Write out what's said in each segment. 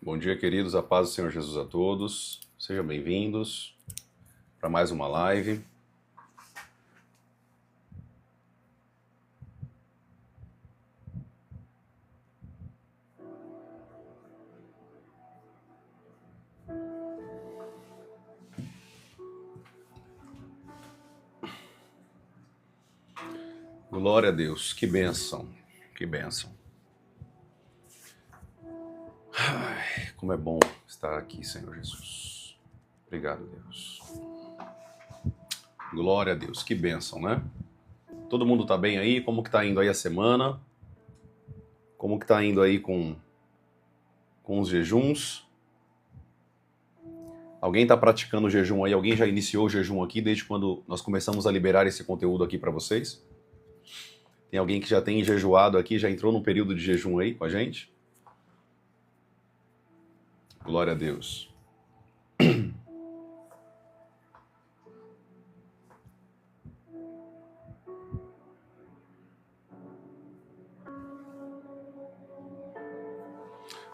Bom dia, queridos. A paz do Senhor Jesus a todos. Sejam bem-vindos para mais uma live. Glória a Deus. Que bênção. Que bênção. Ai, como é bom estar aqui, Senhor Jesus. Obrigado, Deus. Glória a Deus. Que bênção, né? Todo mundo tá bem aí? Como que tá indo aí a semana? Como que tá indo aí com os jejuns? Alguém tá praticando o jejum aí? Alguém já iniciou o jejum aqui desde quando nós começamos a liberar esse conteúdo aqui para vocês? Tem alguém que já tem jejuado aqui, já entrou num período de jejum aí com a gente? Glória a Deus.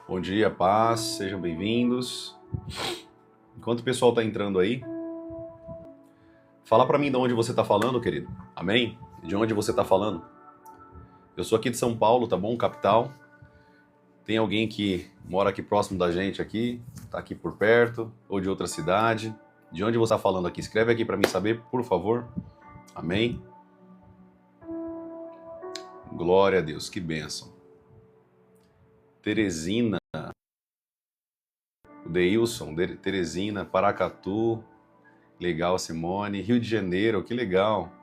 Bom dia, paz, sejam bem-vindos. Enquanto o pessoal tá entrando aí, fala para mim de onde você tá falando, querido. Amém? De onde você tá falando? Eu sou aqui de São Paulo, tá bom? Capital. Tem alguém que mora aqui próximo da gente aqui, tá aqui por perto, ou de outra cidade? De onde você tá falando aqui? Escreve aqui para mim saber, por favor. Amém? Glória a Deus, que bênção. Teresina, o Deilson, Teresina, Paracatu, legal, Simone. Rio de Janeiro, que legal.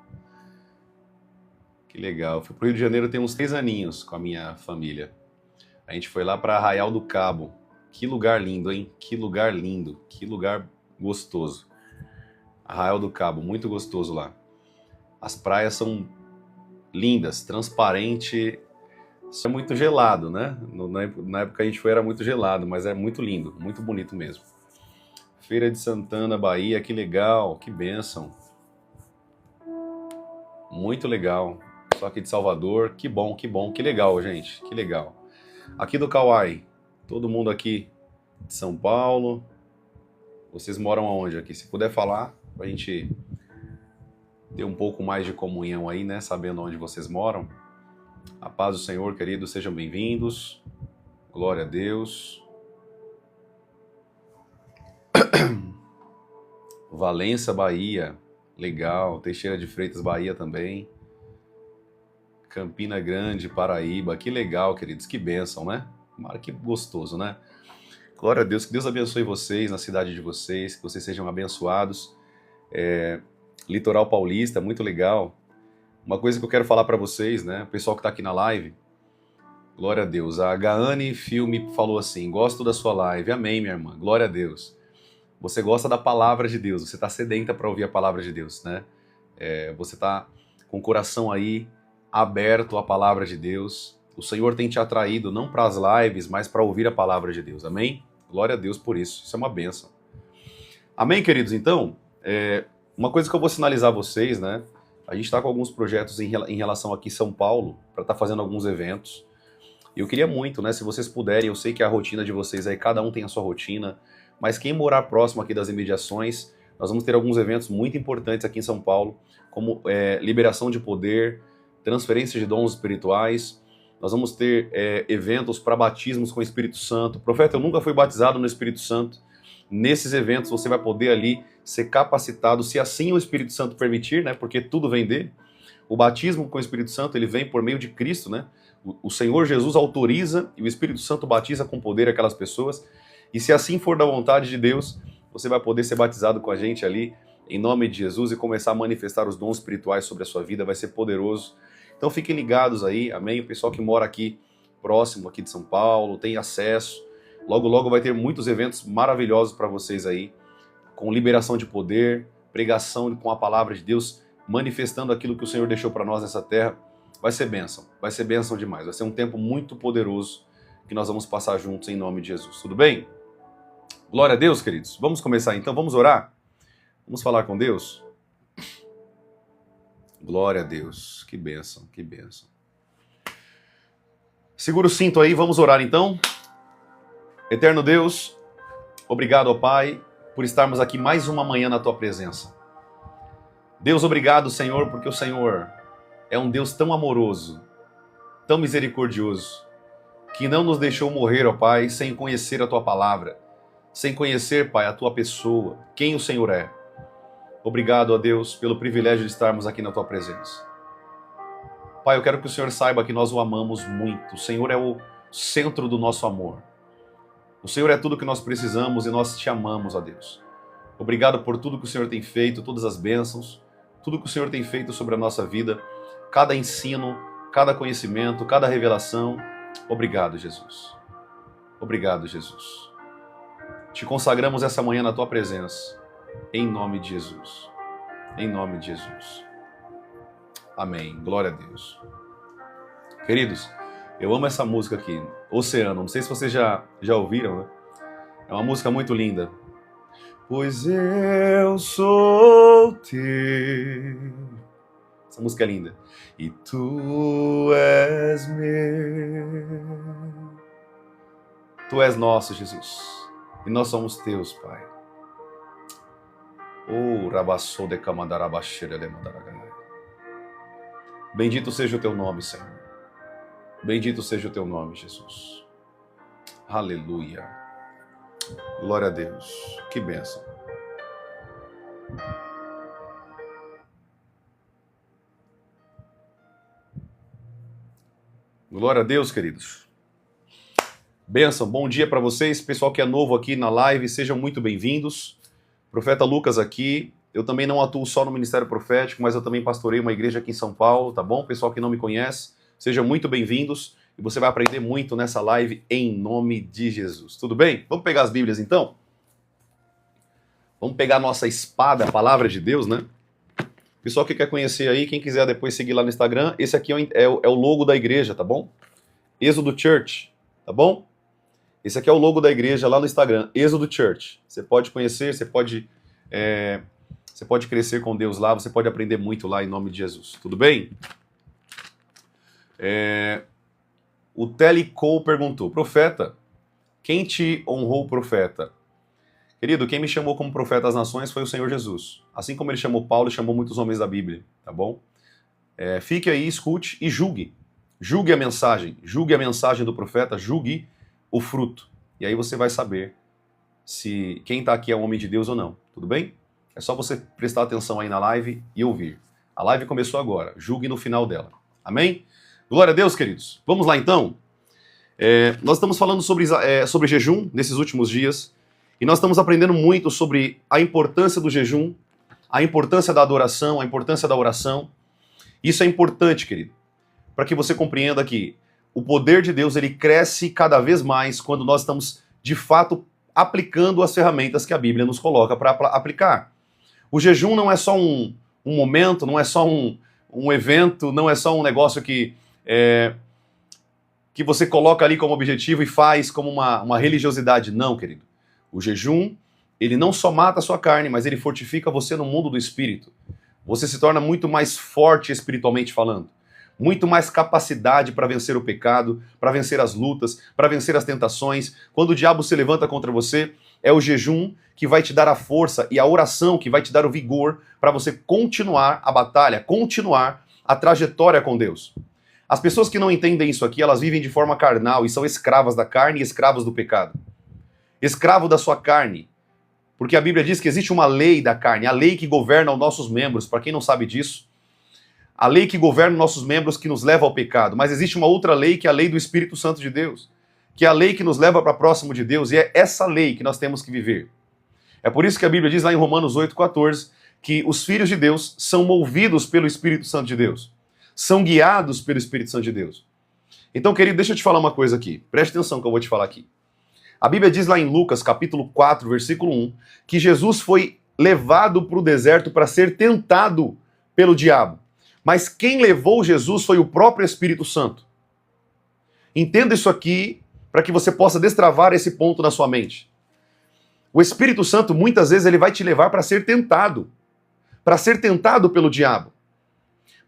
Que legal. Fui pro Rio de Janeiro tem uns 3 aninhos com a minha família. A gente foi lá para Arraial do Cabo. Que lugar lindo, hein? Que lugar lindo. Que lugar gostoso. Arraial do Cabo, muito gostoso lá. As praias são lindas, transparente. Isso é muito gelado, né? Na época que a gente foi era muito gelado, mas é muito lindo, muito bonito mesmo. Feira de Santana, Bahia, que legal, que bênção. Muito legal. Só aqui de Salvador, que bom, que legal, gente, que legal. Aqui do Kauai, todo mundo aqui de São Paulo. Vocês moram aonde aqui? Se puder falar, pra gente ter um pouco mais de comunhão aí, né? Sabendo onde vocês moram. A paz do Senhor, queridos, sejam bem-vindos. Glória a Deus. Valença, Bahia. Legal. Teixeira de Freitas, Bahia também. Campina Grande, Paraíba. Que legal, queridos. Que bênção, né? Que gostoso, né? Glória a Deus. Que Deus abençoe vocês na cidade de vocês. Que vocês sejam abençoados. Litoral Paulista, muito legal. Uma coisa que eu quero falar para vocês, né? O pessoal que tá aqui na live. Glória a Deus. A Gaane Filme falou assim: gosto da sua live. Amém, minha irmã. Glória a Deus. Você gosta da palavra de Deus. Você tá sedenta para ouvir a palavra de Deus, né? Você tá com o coração aí aberto à palavra de Deus. O Senhor tem te atraído não para as lives, mas para ouvir a palavra de Deus. Amém? Glória a Deus por isso. Isso é uma bênção. Amém, queridos? Então, uma coisa que eu vou sinalizar a vocês, né? A gente está com alguns projetos em relação aqui em São Paulo, para estar fazendo alguns eventos. E eu queria muito, né? Se vocês puderem, eu sei que a rotina de vocês aí, cada um tem a sua rotina, mas quem morar próximo aqui das imediações, nós vamos ter alguns eventos muito importantes aqui em São Paulo, como liberação de poder, transferência de dons espirituais. Nós vamos ter eventos para batismos com o Espírito Santo. Profeta, eu nunca fui batizado no Espírito Santo. Nesses eventos você vai poder ali ser capacitado, se assim o Espírito Santo permitir, né? Porque tudo vem dele. O batismo com o Espírito Santo, ele vem por meio de Cristo, né? O Senhor Jesus autoriza e o Espírito Santo batiza com poder aquelas pessoas. E se assim for da vontade de Deus, você vai poder ser batizado com a gente ali, em nome de Jesus, e começar a manifestar os dons espirituais sobre a sua vida. Vai ser poderoso. Então fiquem ligados aí, amém? O pessoal que mora aqui, próximo aqui de São Paulo, tem acesso. Logo, logo vai ter muitos eventos maravilhosos para vocês aí, com liberação de poder, pregação com a palavra de Deus, manifestando aquilo que o Senhor deixou para nós nessa terra. Vai ser bênção demais. Vai ser um tempo muito poderoso que nós vamos passar juntos em nome de Jesus. Tudo bem? Glória a Deus, queridos. Vamos começar então, vamos orar? Vamos falar com Deus? Glória a Deus. Que bênção, que bênção. Segura o cinto aí, vamos orar então? Eterno Deus, obrigado, ó Pai, por estarmos aqui mais uma manhã na Tua presença. Deus, obrigado, Senhor, porque o Senhor é um Deus tão amoroso, tão misericordioso, que não nos deixou morrer, ó Pai, sem conhecer a Tua palavra, sem conhecer, Pai, a Tua pessoa, quem o Senhor é. Obrigado, ó Deus, pelo privilégio de estarmos aqui na Tua presença. Pai, eu quero que o Senhor saiba que nós o amamos muito. O Senhor é o centro do nosso amor. O Senhor é tudo que nós precisamos e nós te amamos, ó Deus. Obrigado por tudo que o Senhor tem feito, todas as bênçãos, tudo que o Senhor tem feito sobre a nossa vida, cada ensino, cada conhecimento, cada revelação. Obrigado, Jesus. Obrigado, Jesus. Te consagramos essa manhã na Tua presença, em nome de Jesus. Em nome de Jesus. Amém. Glória a Deus. Queridos, eu amo essa música aqui, Oceano. Não sei se vocês já ouviram, né? É uma música muito linda. Pois eu sou teu. Essa música é linda. E tu és meu. Tu és nosso, Jesus. E nós somos teus, Pai. Oh, rabassou de camandarabasheira de mandaragai. Bendito seja o teu nome, Senhor. Bendito seja o teu nome, Jesus. Aleluia. Glória a Deus. Que bênção. Glória a Deus, queridos. Bênção. Bom dia para vocês. Pessoal que é novo aqui na live, sejam muito bem-vindos. Profeta Lucas aqui. Eu também não atuo só no Ministério Profético, mas eu também pastorei uma igreja aqui em São Paulo, tá bom? Pessoal que não me conhece, sejam muito bem-vindos e você vai aprender muito nessa live em nome de Jesus. Tudo bem? Vamos pegar as Bíblias então? Vamos pegar a nossa espada, a palavra de Deus, né? Pessoal que quer conhecer aí, quem quiser depois seguir lá no Instagram, esse aqui é o logo da igreja, tá bom? Êxodo Church, tá bom? Esse aqui é o logo da igreja lá no Instagram, Êxodo Church. Você pode conhecer, você pode crescer com Deus lá, você pode aprender muito lá em nome de Jesus. Tudo bem? O Telecol perguntou, profeta, quem te honrou profeta? Querido, quem me chamou como profeta das nações foi o Senhor Jesus. Assim como ele chamou Paulo e chamou muitos homens da Bíblia, tá bom? Fique aí, escute e julgue. Julgue a mensagem do profeta, julgue o fruto. E aí você vai saber se quem está aqui é um homem de Deus ou não, tudo bem? É só você prestar atenção aí na live e ouvir. A live começou agora, julgue no final dela. Amém? Glória a Deus, queridos. Vamos lá então? Nós estamos falando sobre jejum nesses últimos dias e nós estamos aprendendo muito sobre a importância do jejum, a importância da adoração, a importância da oração. Isso é importante, querido, para que você compreenda que o poder de Deus ele cresce cada vez mais quando nós estamos, de fato, aplicando as ferramentas que a Bíblia nos coloca para aplicar. O jejum não é só um momento, não é só um evento, não é só um negócio que você coloca ali como objetivo e faz como uma religiosidade. Não, querido. O jejum, ele não só mata a sua carne, mas ele fortifica você no mundo do espírito. Você se torna muito mais forte espiritualmente falando. Muito mais capacidade para vencer o pecado, para vencer as lutas, para vencer as tentações. Quando o diabo se levanta contra você, é o jejum que vai te dar a força e a oração que vai te dar o vigor para você continuar a batalha, continuar a trajetória com Deus. As pessoas que não entendem isso aqui, elas vivem de forma carnal e são escravas da carne e escravos do pecado. Escravo da sua carne. Porque a Bíblia diz que existe uma lei da carne, a lei que governa os nossos membros. Para quem não sabe disso, a lei que governa os nossos membros que nos leva ao pecado. Mas existe uma outra lei que é a lei do Espírito Santo de Deus, que é a lei que nos leva para próximo de Deus, e é essa lei que nós temos que viver. É por isso que a Bíblia diz lá em Romanos 8,14 que os filhos de Deus são movidos pelo Espírito Santo de Deus, são guiados pelo Espírito Santo de Deus. Então, querido, deixa eu te falar uma coisa aqui, preste atenção que eu vou te falar aqui. A Bíblia diz lá em Lucas, capítulo 4, versículo 1, que Jesus foi levado para o deserto para ser tentado pelo diabo. Mas quem levou Jesus foi o próprio Espírito Santo. Entenda isso aqui para que você possa destravar esse ponto na sua mente. O Espírito Santo, muitas vezes, ele vai te levar para ser tentado pelo diabo.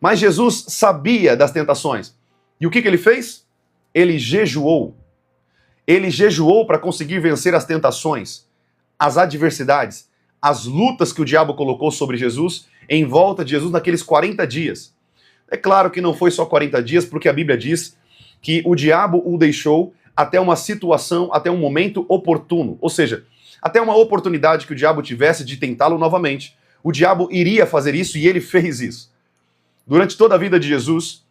Mas Jesus sabia das tentações. E o que ele fez? Ele jejuou. Ele jejuou para conseguir vencer as tentações, as adversidades, as lutas que o diabo colocou sobre Jesus, em volta de Jesus naqueles 40 dias. É claro que não foi só 40 dias, porque a Bíblia diz que o diabo o deixou até uma situação, até um momento oportuno. Ou seja, até uma oportunidade que o diabo tivesse de tentá-lo novamente. O diabo iria fazer isso e ele fez isso. Durante toda a vida de Jesus,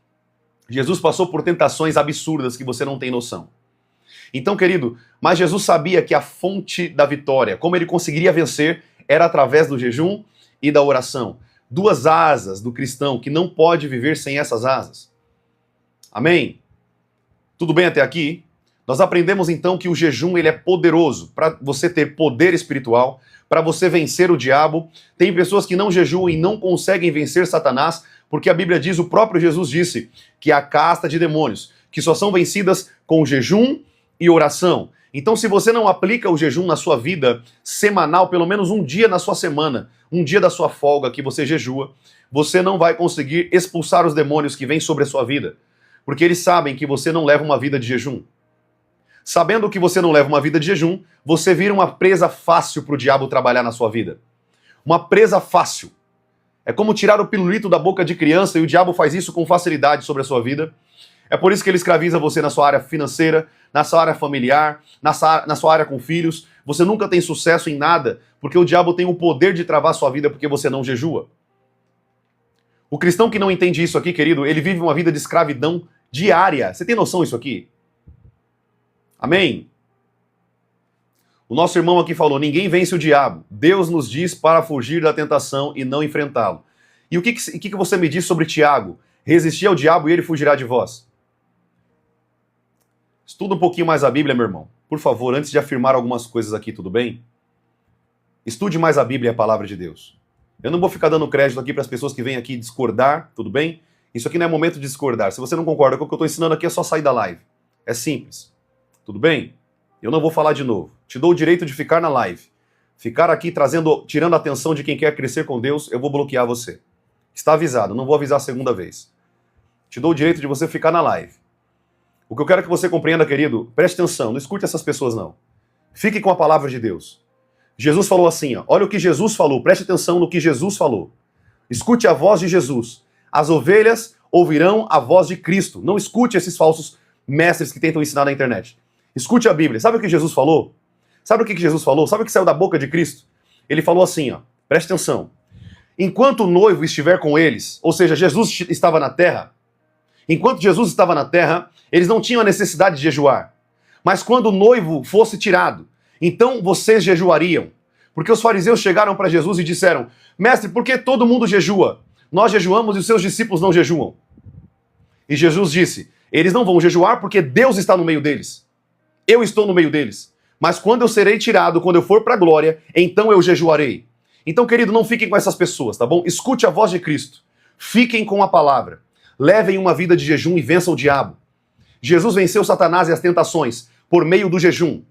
Jesus passou por tentações absurdas que você não tem noção. Então, querido, mas Jesus sabia que a fonte da vitória, como ele conseguiria vencer, era através do jejum e da oração. Duas asas do cristão que não pode viver sem essas asas. Amém? Tudo bem até aqui? Nós aprendemos então que o jejum ele é poderoso para você ter poder espiritual, para você vencer o diabo. Tem pessoas que não jejuam e não conseguem vencer Satanás, porque a Bíblia diz, o próprio Jesus disse, que há casta de demônios, que só são vencidas com jejum e oração. Então, se você não aplica o jejum na sua vida semanal, pelo menos um dia na sua semana, um dia da sua folga que você jejua, você não vai conseguir expulsar os demônios que vêm sobre a sua vida. Porque eles sabem que você não leva uma vida de jejum. Sabendo que você não leva uma vida de jejum, você vira uma presa fácil para o diabo trabalhar na sua vida. Uma presa fácil. É como tirar o pirulito da boca de criança e o diabo faz isso com facilidade sobre a sua vida. É por isso que ele escraviza você na sua área financeira, na sua área familiar, na sua área com filhos. Você nunca tem sucesso em nada, porque o diabo tem o poder de travar a sua vida porque você não jejua. O cristão que não entende isso aqui, querido, ele vive uma vida de escravidão diária. Você tem noção disso aqui? Amém? O nosso irmão aqui falou, ninguém vence o diabo. Deus nos diz para fugir da tentação e não enfrentá-lo. E o que você me diz sobre Tiago? Resistir ao diabo e ele fugirá de vós. Estuda um pouquinho mais a Bíblia, meu irmão. Por favor, antes de afirmar algumas coisas aqui, tudo bem? Estude mais a Bíblia e a palavra de Deus. Eu não vou ficar dando crédito aqui para as pessoas que vêm aqui discordar, tudo bem? Isso aqui não é momento de discordar. Se você não concorda com o que eu estou ensinando aqui, é só sair da live. É simples. Tudo bem? Eu não vou falar de novo. Te dou o direito de ficar na live. Ficar aqui tirando a atenção de quem quer crescer com Deus, eu vou bloquear você. Está avisado, não vou avisar a segunda vez. Te dou o direito de você ficar na live. O que eu quero que você compreenda, querido, preste atenção, não escute essas pessoas não. Fique com a palavra de Deus. Jesus falou assim, ó, olha o que Jesus falou, preste atenção no que Jesus falou. Escute a voz de Jesus. As ovelhas ouvirão a voz de Cristo. Não escute esses falsos mestres que tentam ensinar na internet. Escute a Bíblia. Sabe o que Jesus falou? Sabe o que Jesus falou? Sabe o que saiu da boca de Cristo? Ele falou assim, ó, preste atenção. Enquanto o noivo estiver com eles, ou seja, Jesus estava na terra, enquanto Jesus estava na terra, eles não tinham a necessidade de jejuar. Mas quando o noivo fosse tirado, então vocês jejuariam. Porque os fariseus chegaram para Jesus e disseram, mestre, por que todo mundo jejua? Nós jejuamos e os seus discípulos não jejuam. E Jesus disse, eles não vão jejuar porque Deus está no meio deles. Eu estou no meio deles. Mas quando eu serei tirado, quando eu for para a glória, então eu jejuarei. Então, querido, não fiquem com essas pessoas, tá bom? Escute a voz de Cristo. Fiquem com a palavra. Levem uma vida de jejum e vençam o diabo. Jesus venceu Satanás e as tentações por meio do jejum.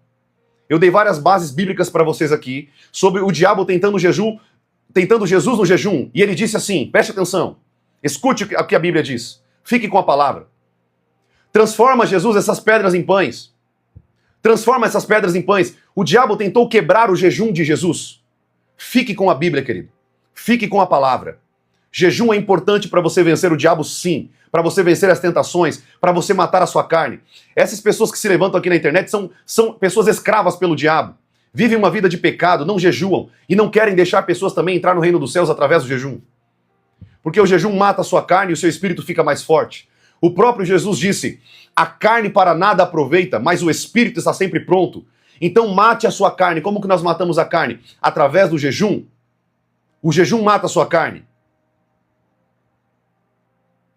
Eu dei várias bases bíblicas para vocês aqui sobre o diabo tentando Jesus no jejum. E ele disse assim, preste atenção, escute o que a Bíblia diz. Fique com a palavra. Transforma, Jesus, essas pedras em pães. Transforma essas pedras em pães. O diabo tentou quebrar o jejum de Jesus. Fique com a Bíblia, querido. Fique com a palavra. Jejum é importante para você vencer o diabo, sim. Para você vencer as tentações, para você matar a sua carne. Essas pessoas que se levantam aqui na internet são pessoas escravas pelo diabo. Vivem uma vida de pecado, não jejuam e não querem deixar pessoas também entrar no reino dos céus através do jejum. Porque o jejum mata a sua carne e o seu espírito fica mais forte. O próprio Jesus disse, a carne para nada aproveita, mas o espírito está sempre pronto. Então mate a sua carne. Como que nós matamos a carne? Através do jejum. O jejum mata a sua carne.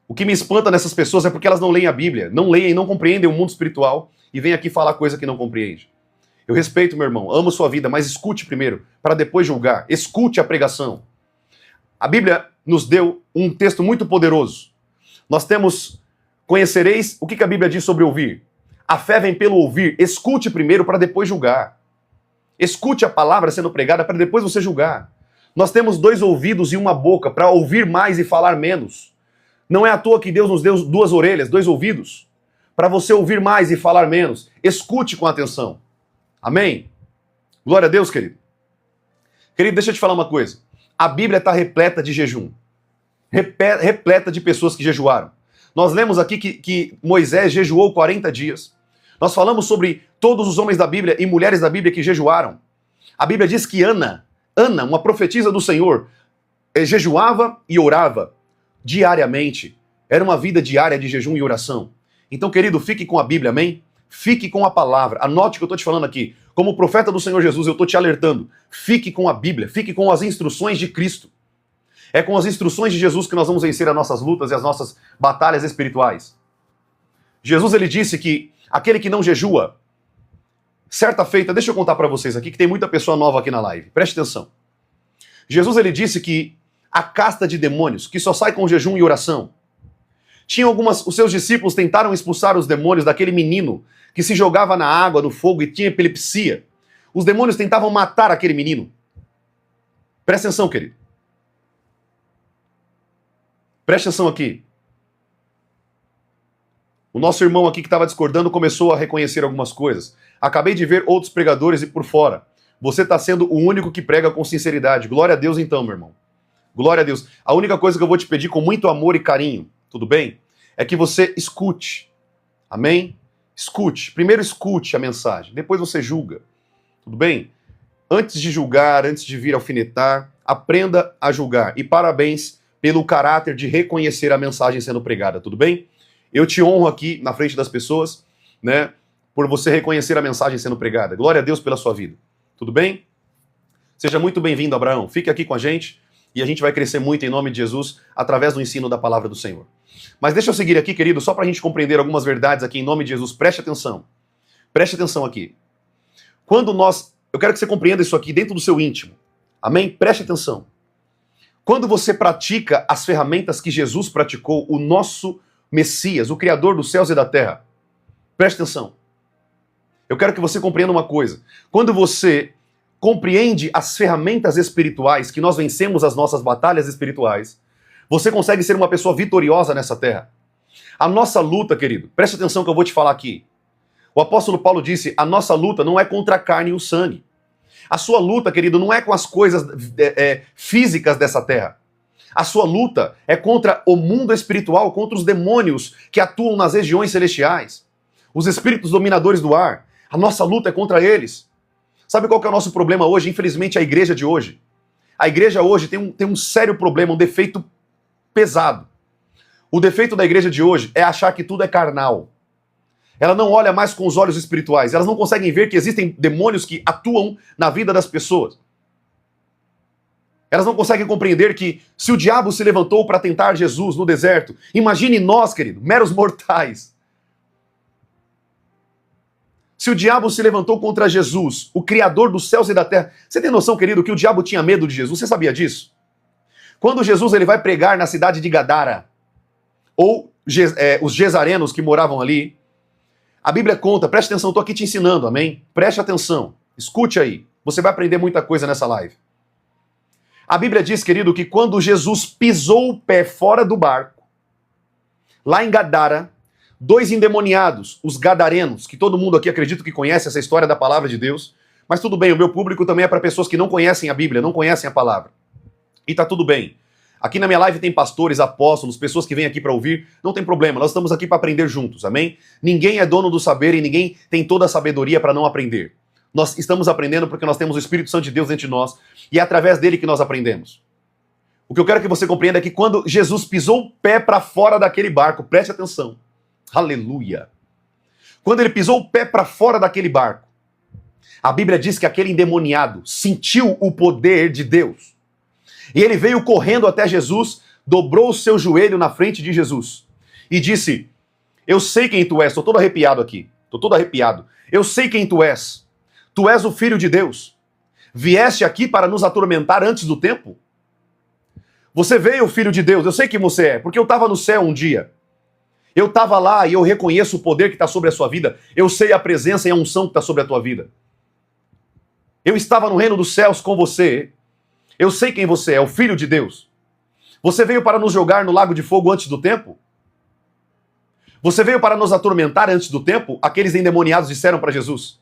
O que me espanta nessas pessoas é porque elas não leem a Bíblia, não leem e não compreendem o mundo espiritual e vêm aqui falar coisa que não compreende. Eu respeito, meu irmão, amo sua vida, mas escute primeiro, para depois julgar. Escute a pregação. A Bíblia nos deu um texto muito poderoso. Nós temos, conhecereis, o que a Bíblia diz sobre ouvir? A fé vem pelo ouvir. Escute primeiro para depois julgar. Escute a palavra sendo pregada para depois você julgar. Nós temos 2 ouvidos e uma boca para ouvir mais e falar menos. Não é à toa que Deus nos deu 2 orelhas, 2 ouvidos, para você ouvir mais e falar menos. Escute com atenção. Amém? Glória a Deus, querido. Querido, deixa eu te falar uma coisa. A Bíblia está repleta de jejum. Repleta de pessoas que jejuaram. Nós lemos aqui que Moisés jejuou 40 dias. Nós falamos sobre todos os homens da Bíblia e mulheres da Bíblia que jejuaram. A Bíblia diz que Ana, uma profetisa do Senhor, jejuava e orava diariamente. Era uma vida diária de jejum e oração. Então, querido, fique com a Bíblia, amém? Fique com a palavra. Anote o que eu estou te falando aqui. Como profeta do Senhor Jesus, eu estou te alertando. Fique com a Bíblia, fique com as instruções de Cristo. É com as instruções de Jesus que nós vamos vencer as nossas lutas e as nossas batalhas espirituais. Jesus, ele disse que aquele que não jejua, certa feita, deixa eu contar para vocês aqui, que tem muita pessoa nova aqui na live, preste atenção. Jesus, ele disse que a casta de demônios, que só sai com jejum e oração, os seus discípulos tentaram expulsar os demônios daquele menino que se jogava na água, no fogo e tinha epilepsia. Os demônios tentavam matar aquele menino. Presta atenção, querido. Presta atenção aqui. O nosso irmão aqui que estava discordando começou a reconhecer algumas coisas. Acabei de ver outros pregadores e por fora. Você está sendo o único que prega com sinceridade. Glória a Deus então, meu irmão. Glória a Deus. A única coisa que eu vou te pedir com muito amor e carinho, tudo bem? É que você escute. Amém? Escute. Primeiro escute a mensagem, depois você julga. Tudo bem? Antes de julgar, antes de vir alfinetar, aprenda a julgar. E parabéns pelo caráter de reconhecer a mensagem sendo pregada, tudo bem? Eu te honro aqui na frente das pessoas, né, por você reconhecer a mensagem sendo pregada. Glória a Deus pela sua vida. Tudo bem? Seja muito bem-vindo, Abraão. Fique aqui com a gente e a gente vai crescer muito em nome de Jesus através do ensino da palavra do Senhor. Mas deixa eu seguir aqui, querido, só para a gente compreender algumas verdades aqui em nome de Jesus. Preste atenção. Preste atenção aqui. Eu quero que você compreenda isso aqui dentro do seu íntimo. Amém? Preste atenção. Quando você pratica as ferramentas que Jesus praticou, o nosso Messias, o Criador dos céus e da terra, preste atenção. Eu quero que você compreenda uma coisa. Quando você compreende as ferramentas espirituais que nós vencemos as nossas batalhas espirituais, você consegue ser uma pessoa vitoriosa nessa terra. A nossa luta, querido, preste atenção que eu vou te falar aqui. O apóstolo Paulo disse, a nossa luta não é contra a carne e o sangue. A sua luta, querido, não é com as coisas físicas dessa terra. A sua luta é contra o mundo espiritual, contra os demônios que atuam nas regiões celestiais, os espíritos dominadores do ar. A nossa luta é contra eles. Sabe qual que é o nosso problema hoje? Infelizmente, a igreja de hoje. A igreja hoje tem um sério problema, um defeito pesado. O defeito da igreja de hoje é achar que tudo é carnal. Ela não olha mais com os olhos espirituais. Elas não conseguem ver que existem demônios que atuam na vida das pessoas. Elas não conseguem compreender que se o diabo se levantou para tentar Jesus no deserto, imagine nós, querido, meros mortais. Se o diabo se levantou contra Jesus, o Criador dos céus e da terra, você tem noção, querido, que o diabo tinha medo de Jesus? Você sabia disso? Quando Jesus ele vai pregar na cidade de Gadara, ou os gesarenos que moravam ali, a Bíblia conta, preste atenção, estou aqui te ensinando, amém? Preste atenção, escute aí, você vai aprender muita coisa nessa live. A Bíblia diz, querido, que quando Jesus pisou o pé fora do barco, lá em Gadara, 2 endemoniados, os gadarenos, que todo mundo aqui acredito que conhece essa história da palavra de Deus, mas tudo bem, o meu público também é para pessoas que não conhecem a Bíblia, não conhecem a palavra. E tá tudo bem. Aqui na minha live tem pastores, apóstolos, pessoas que vêm aqui para ouvir, não tem problema, nós estamos aqui para aprender juntos, amém? Ninguém é dono do saber e ninguém tem toda a sabedoria para não aprender. Nós estamos aprendendo porque nós temos o Espírito Santo de Deus dentro de nós e é através dele que nós aprendemos. O que eu quero que você compreenda é que quando Jesus pisou o pé para fora daquele barco, preste atenção, aleluia. Quando ele pisou o pé para fora daquele barco, a Bíblia diz que aquele endemoniado sentiu o poder de Deus. E ele veio correndo até Jesus, dobrou o seu joelho na frente de Jesus e disse, eu sei quem tu és, estou todo arrepiado aqui, estou todo arrepiado. Eu sei quem tu és o Filho de Deus. Vieste aqui para nos atormentar antes do tempo? Você veio, Filho de Deus, eu sei quem você é, porque eu estava no céu um dia. Eu estava lá e eu reconheço o poder que está sobre a sua vida. Eu sei a presença e a unção que está sobre a tua vida. Eu estava no reino dos céus com você. Eu sei quem você é, o Filho de Deus. Você veio para nos jogar no lago de fogo antes do tempo? Você veio para nos atormentar antes do tempo? Aqueles endemoniados disseram para Jesus.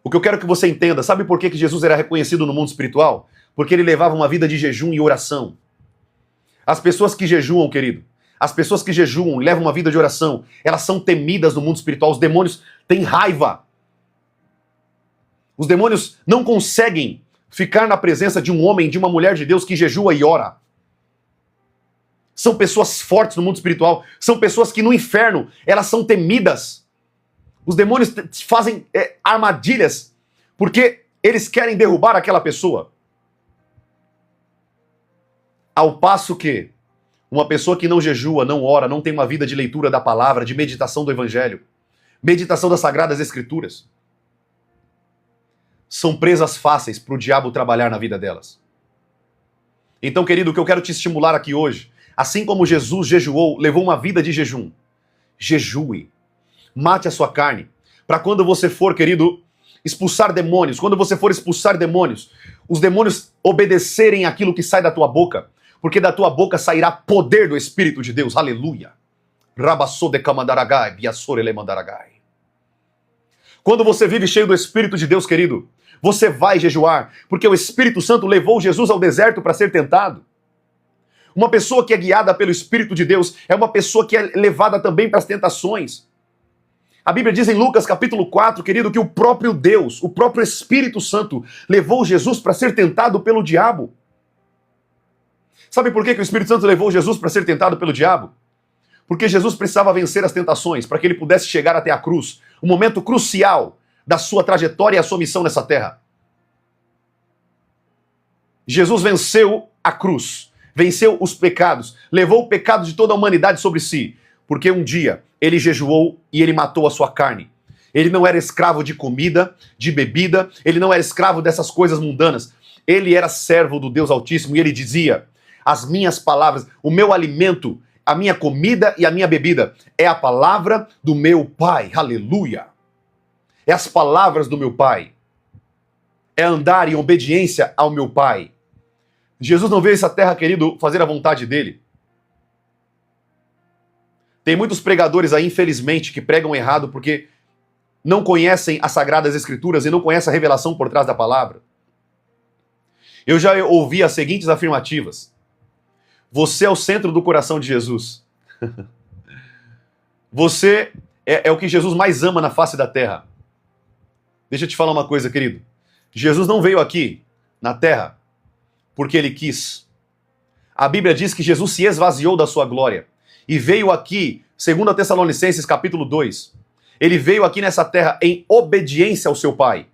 O que eu quero que você entenda, sabe por que Jesus era reconhecido no mundo espiritual? Porque ele levava uma vida de jejum e oração. As pessoas que jejuam, querido, as pessoas que jejuam e levam uma vida de oração, elas são temidas no mundo espiritual. Os demônios têm raiva. Os demônios não conseguem ficar na presença de um homem, de uma mulher de Deus que jejua e ora. São pessoas fortes no mundo espiritual. São pessoas que no inferno, elas são temidas. Os demônios fazem armadilhas porque eles querem derrubar aquela pessoa. Ao passo que uma pessoa que não jejua, não ora, não tem uma vida de leitura da palavra, de meditação do evangelho, meditação das sagradas escrituras, são presas fáceis para o diabo trabalhar na vida delas. Então, querido, o que eu quero te estimular aqui hoje, assim como Jesus jejuou, levou uma vida de jejum, jejue. Mate a sua carne, para quando você for, querido, expulsar demônios, quando você for expulsar demônios, os demônios obedecerem aquilo que sai da tua boca, porque da tua boca sairá poder do Espírito de Deus, aleluia. Quando você vive cheio do Espírito de Deus, querido, você vai jejuar, porque o Espírito Santo levou Jesus ao deserto para ser tentado. Uma pessoa que é guiada pelo Espírito de Deus é uma pessoa que é levada também para as tentações. A Bíblia diz em Lucas capítulo 4, querido, que o próprio Deus, o próprio Espírito Santo, levou Jesus para ser tentado pelo diabo. Sabe por que o Espírito Santo levou Jesus para ser tentado pelo diabo? Porque Jesus precisava vencer as tentações para que ele pudesse chegar até a cruz, um momento crucial da sua trajetória e a sua missão nessa terra. Jesus venceu a cruz, venceu os pecados, levou o pecado de toda a humanidade sobre si, porque um dia ele jejuou e ele matou a sua carne. Ele não era escravo de comida, de bebida, ele não era escravo dessas coisas mundanas. Ele era servo do Deus Altíssimo e ele dizia: as minhas palavras, o meu alimento, a minha comida e a minha bebida é a palavra do meu Pai. Aleluia! É as palavras do meu Pai. É andar em obediência ao meu Pai. Jesus não veio essa terra, querido, fazer a vontade dele. Tem muitos pregadores aí, infelizmente, que pregam errado porque não conhecem as Sagradas Escrituras e não conhecem a revelação por trás da palavra. Eu já ouvi as seguintes afirmativas: você é o centro do coração de Jesus. Você é o que Jesus mais ama na face da terra. Deixa eu te falar uma coisa, querido. Jesus não veio aqui na terra porque ele quis. A Bíblia diz que Jesus se esvaziou da sua glória e veio aqui, segundo a Tessalonicenses capítulo 2, ele veio aqui nessa terra em obediência ao seu Pai.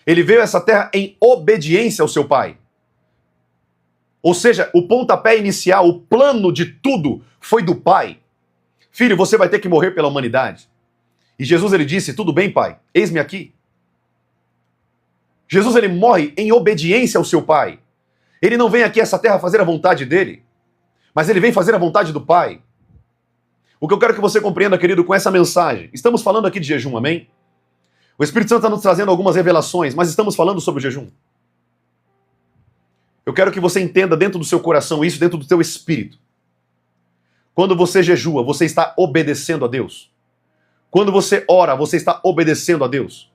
Ele veio a essa terra em obediência ao seu Pai. Ou seja, o pontapé inicial, o plano de tudo foi do Pai. Filho, você vai ter que morrer pela humanidade. E Jesus, ele disse: tudo bem, Pai, eis-me aqui. Jesus, ele morre em obediência ao seu Pai. Ele não vem aqui a essa terra fazer a vontade dele, mas ele vem fazer a vontade do Pai. O que eu quero que você compreenda, querido, com essa mensagem, estamos falando aqui de jejum, amém? O Espírito Santo está nos trazendo algumas revelações, mas estamos falando sobre o jejum. Eu quero que você entenda dentro do seu coração isso, dentro do teu espírito. Quando você jejua, você está obedecendo a Deus. Quando você ora, você está obedecendo a Deus.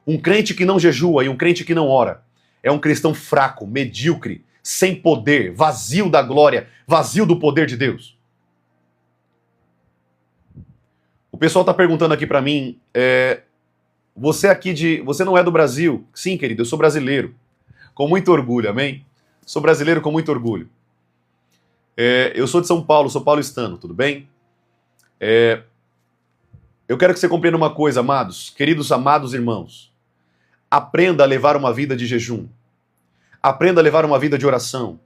Um crente que não jejua e um crente que não ora é um cristão fraco, medíocre, sem poder, vazio da glória, vazio do poder de Deus. O pessoal está perguntando aqui para mim, você não é do Brasil? Sim, querido, eu sou brasileiro. Com muito orgulho, amém? Sou brasileiro com muito orgulho. Eu sou de São Paulo, sou paulistano, tudo bem? Eu quero que você compreenda uma coisa, amados, queridos amados irmãos. Aprenda a levar uma vida de jejum. Aprenda a levar uma vida de oração.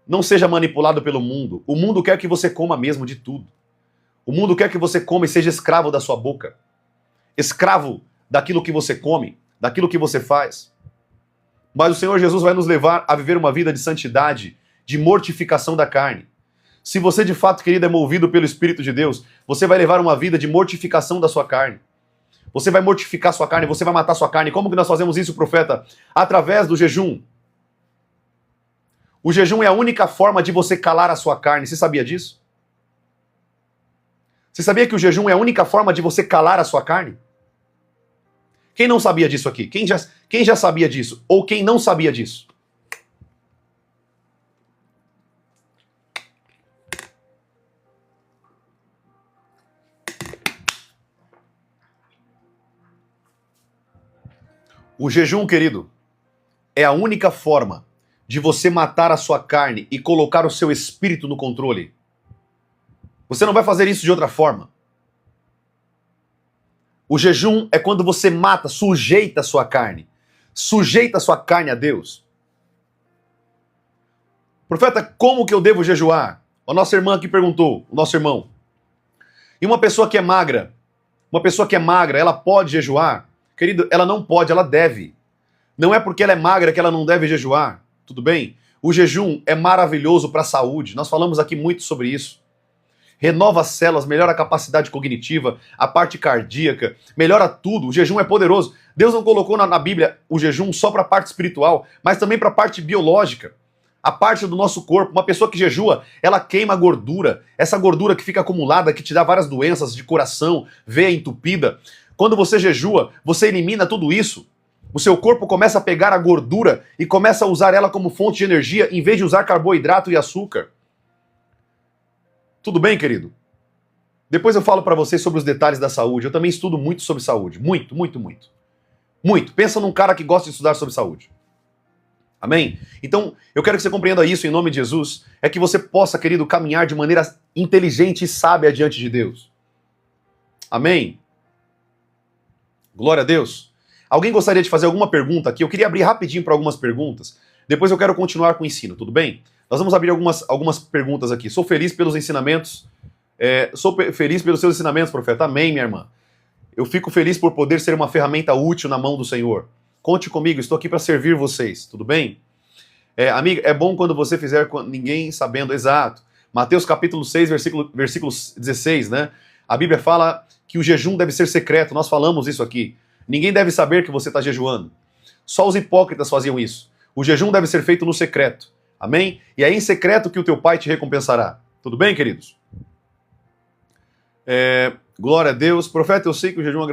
Não seja manipulado pelo mundo. O mundo quer que você coma mesmo de tudo. O mundo quer que você coma e seja escravo da sua boca. Escravo daquilo que você come, daquilo que você faz. Mas o Senhor Jesus vai nos levar a viver uma vida de santidade, de mortificação da carne. Se você de fato, querido, é movido pelo Espírito de Deus, você vai levar uma vida de mortificação da sua carne. Você vai mortificar sua carne, você vai matar sua carne. Como que nós fazemos isso, profeta? Através do jejum. O jejum é a única forma de você calar a sua carne. Você sabia disso? Você sabia que o jejum é a única forma de você calar a sua carne? Quem não sabia disso aqui? Quem já sabia disso? Ou quem não sabia disso? O jejum, querido, é a única forma de você matar a sua carne e colocar o seu espírito no controle. Você não vai fazer isso de outra forma. O jejum é quando você mata, sujeita a sua carne. Sujeita a sua carne a Deus. Profeta, como que eu devo jejuar? A nossa irmã aqui perguntou, o nosso irmão. E uma pessoa que é magra, ela pode jejuar? Querido, ela não pode, ela deve. Não é porque ela é magra que ela não deve jejuar, tudo bem? O jejum é maravilhoso para a saúde, nós falamos aqui muito sobre isso. Renova as células, melhora a capacidade cognitiva, a parte cardíaca, melhora tudo, o jejum é poderoso. Deus não colocou na Bíblia o jejum só para a parte espiritual, mas também para a parte biológica. A parte do nosso corpo, uma pessoa que jejua, ela queima gordura, essa gordura que fica acumulada, que te dá várias doenças de coração, veia entupida. Quando você jejua, você elimina tudo isso. O seu corpo começa a pegar a gordura e começa a usar ela como fonte de energia, em vez de usar carboidrato e açúcar. Tudo bem, querido? Depois eu falo para vocês sobre os detalhes da saúde. Eu também estudo muito sobre saúde. Muito, muito, muito. Muito. Pensa num cara que gosta de estudar sobre saúde. Amém? Então, eu quero que você compreenda isso em nome de Jesus. É que você possa, querido, caminhar de maneira inteligente e sábia diante de Deus. Amém? Glória a Deus. Alguém gostaria de fazer alguma pergunta aqui? Eu queria abrir rapidinho para algumas perguntas. Depois eu quero continuar com o ensino, tudo bem? Nós vamos abrir algumas perguntas aqui. Sou feliz pelos ensinamentos. Feliz pelos seus ensinamentos, profeta. Amém, minha irmã. Eu fico feliz por poder ser uma ferramenta útil na mão do Senhor. Conte comigo, estou aqui para servir vocês, tudo bem? Amiga, é bom quando você fizer com ninguém sabendo, exato. Mateus capítulo 6, versículo 16, né? A Bíblia fala que o jejum deve ser secreto, nós falamos isso aqui. Ninguém deve saber que você está jejuando. Só os hipócritas faziam isso. O jejum deve ser feito no secreto. Amém? E é em secreto que o teu pai te recompensará. Tudo bem, queridos? Glória a Deus. Profeta, eu sei que o jejum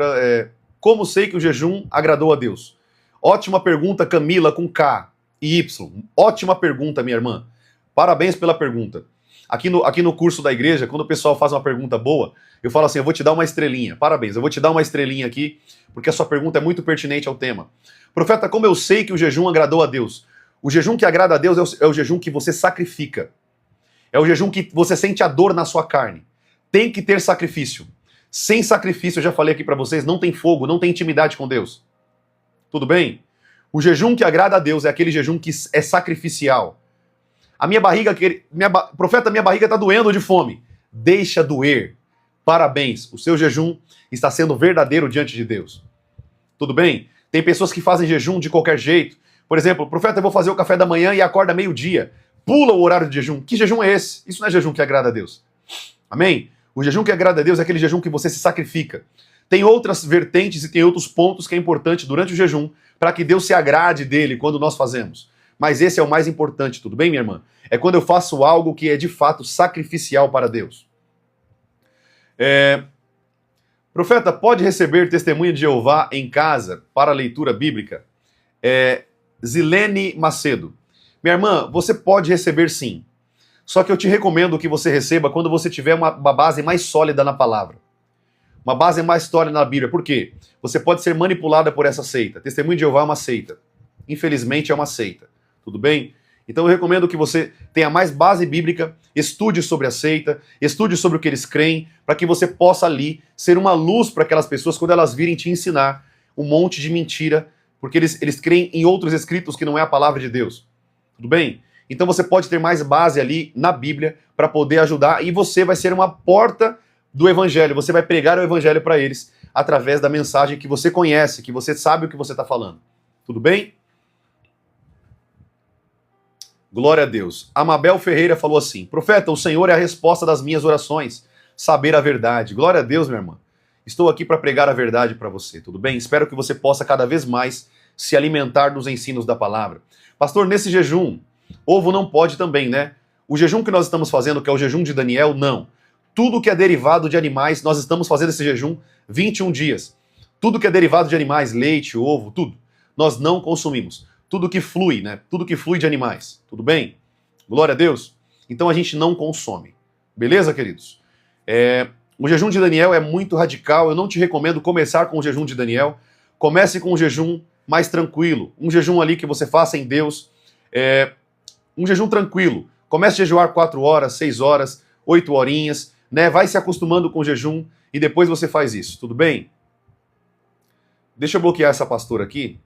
como sei que o jejum agradou a Deus? Ótima pergunta, Camila, com K e Y. Ótima pergunta, minha irmã. Parabéns pela pergunta. Aqui no curso da igreja, quando o pessoal faz uma pergunta boa, eu falo assim, eu vou te dar uma estrelinha. Parabéns, eu vou te dar uma estrelinha aqui, porque a sua pergunta é muito pertinente ao tema. Profeta, como eu sei que o jejum agradou a Deus? O jejum que agrada a Deus é o jejum que você sacrifica. É o jejum que você sente a dor na sua carne. Tem que ter sacrifício. Sem sacrifício, eu já falei aqui para vocês, não tem fogo, não tem intimidade com Deus. Tudo bem? O jejum que agrada a Deus é aquele jejum que é sacrificial. A minha barriga, profeta, minha barriga está doendo de fome. Deixa doer. Parabéns, o seu jejum está sendo verdadeiro diante de Deus. Tudo bem? Tem pessoas que fazem jejum de qualquer jeito. Por exemplo, profeta, eu vou fazer o café da manhã e acorda meio-dia. Pula o horário de jejum. Que jejum é esse? Isso não é jejum que agrada a Deus. Amém? O jejum que agrada a Deus é aquele jejum que você se sacrifica. Tem outras vertentes e tem outros pontos que é importante durante o jejum para que Deus se agrade dele quando nós fazemos. Mas esse é o mais importante, tudo bem, minha irmã? É quando eu faço algo que é de fato sacrificial para Deus. Profeta, pode receber testemunha de Jeová em casa para leitura bíblica? Zilene Macedo. Minha irmã, você pode receber sim. Só que eu te recomendo que você receba quando você tiver uma base mais sólida na palavra. Uma base mais sólida na Bíblia. Por quê? Você pode ser manipulada por essa seita. Testemunho de Jeová é uma seita. Infelizmente é uma seita. Tudo bem? Então eu recomendo que você tenha mais base bíblica, estude sobre a seita, estude sobre o que eles creem, para que você possa ali ser uma luz para aquelas pessoas quando elas virem te ensinar um monte de mentira, porque eles creem em outros escritos que não é a palavra de Deus. Tudo bem? Então você pode ter mais base ali na Bíblia para poder ajudar e você vai ser uma porta do Evangelho. Você vai pregar o Evangelho para eles através da mensagem que você conhece, que você sabe o que você está falando. Tudo bem? Glória a Deus. Amabel Ferreira falou assim, profeta, o Senhor é a resposta das minhas orações, saber a verdade. Glória a Deus, minha irmã. Estou aqui para pregar a verdade para você, tudo bem? Espero que você possa cada vez mais se alimentar dos ensinos da palavra. Pastor, nesse jejum, Ovo não pode também, né? O jejum que nós estamos fazendo, que é o jejum de Daniel, não. Tudo que é derivado de animais, nós estamos fazendo esse jejum 21 dias. Tudo que é derivado de animais, leite, ovo, tudo, nós não consumimos. Tudo que flui, né? Tudo que flui de animais. Tudo bem? Glória a Deus. Então a gente não consome. Beleza, queridos? O jejum de Daniel é muito radical. Eu não te recomendo começar com o jejum de Daniel. Comece com um jejum mais tranquilo. Um jejum ali que você faça em Deus. Um jejum tranquilo. Comece a jejuar 4 horas, 6 horas, 8 horinhas, né? Vai se acostumando com o jejum e depois você faz isso. Tudo bem? Deixa eu bloquear essa pastora aqui.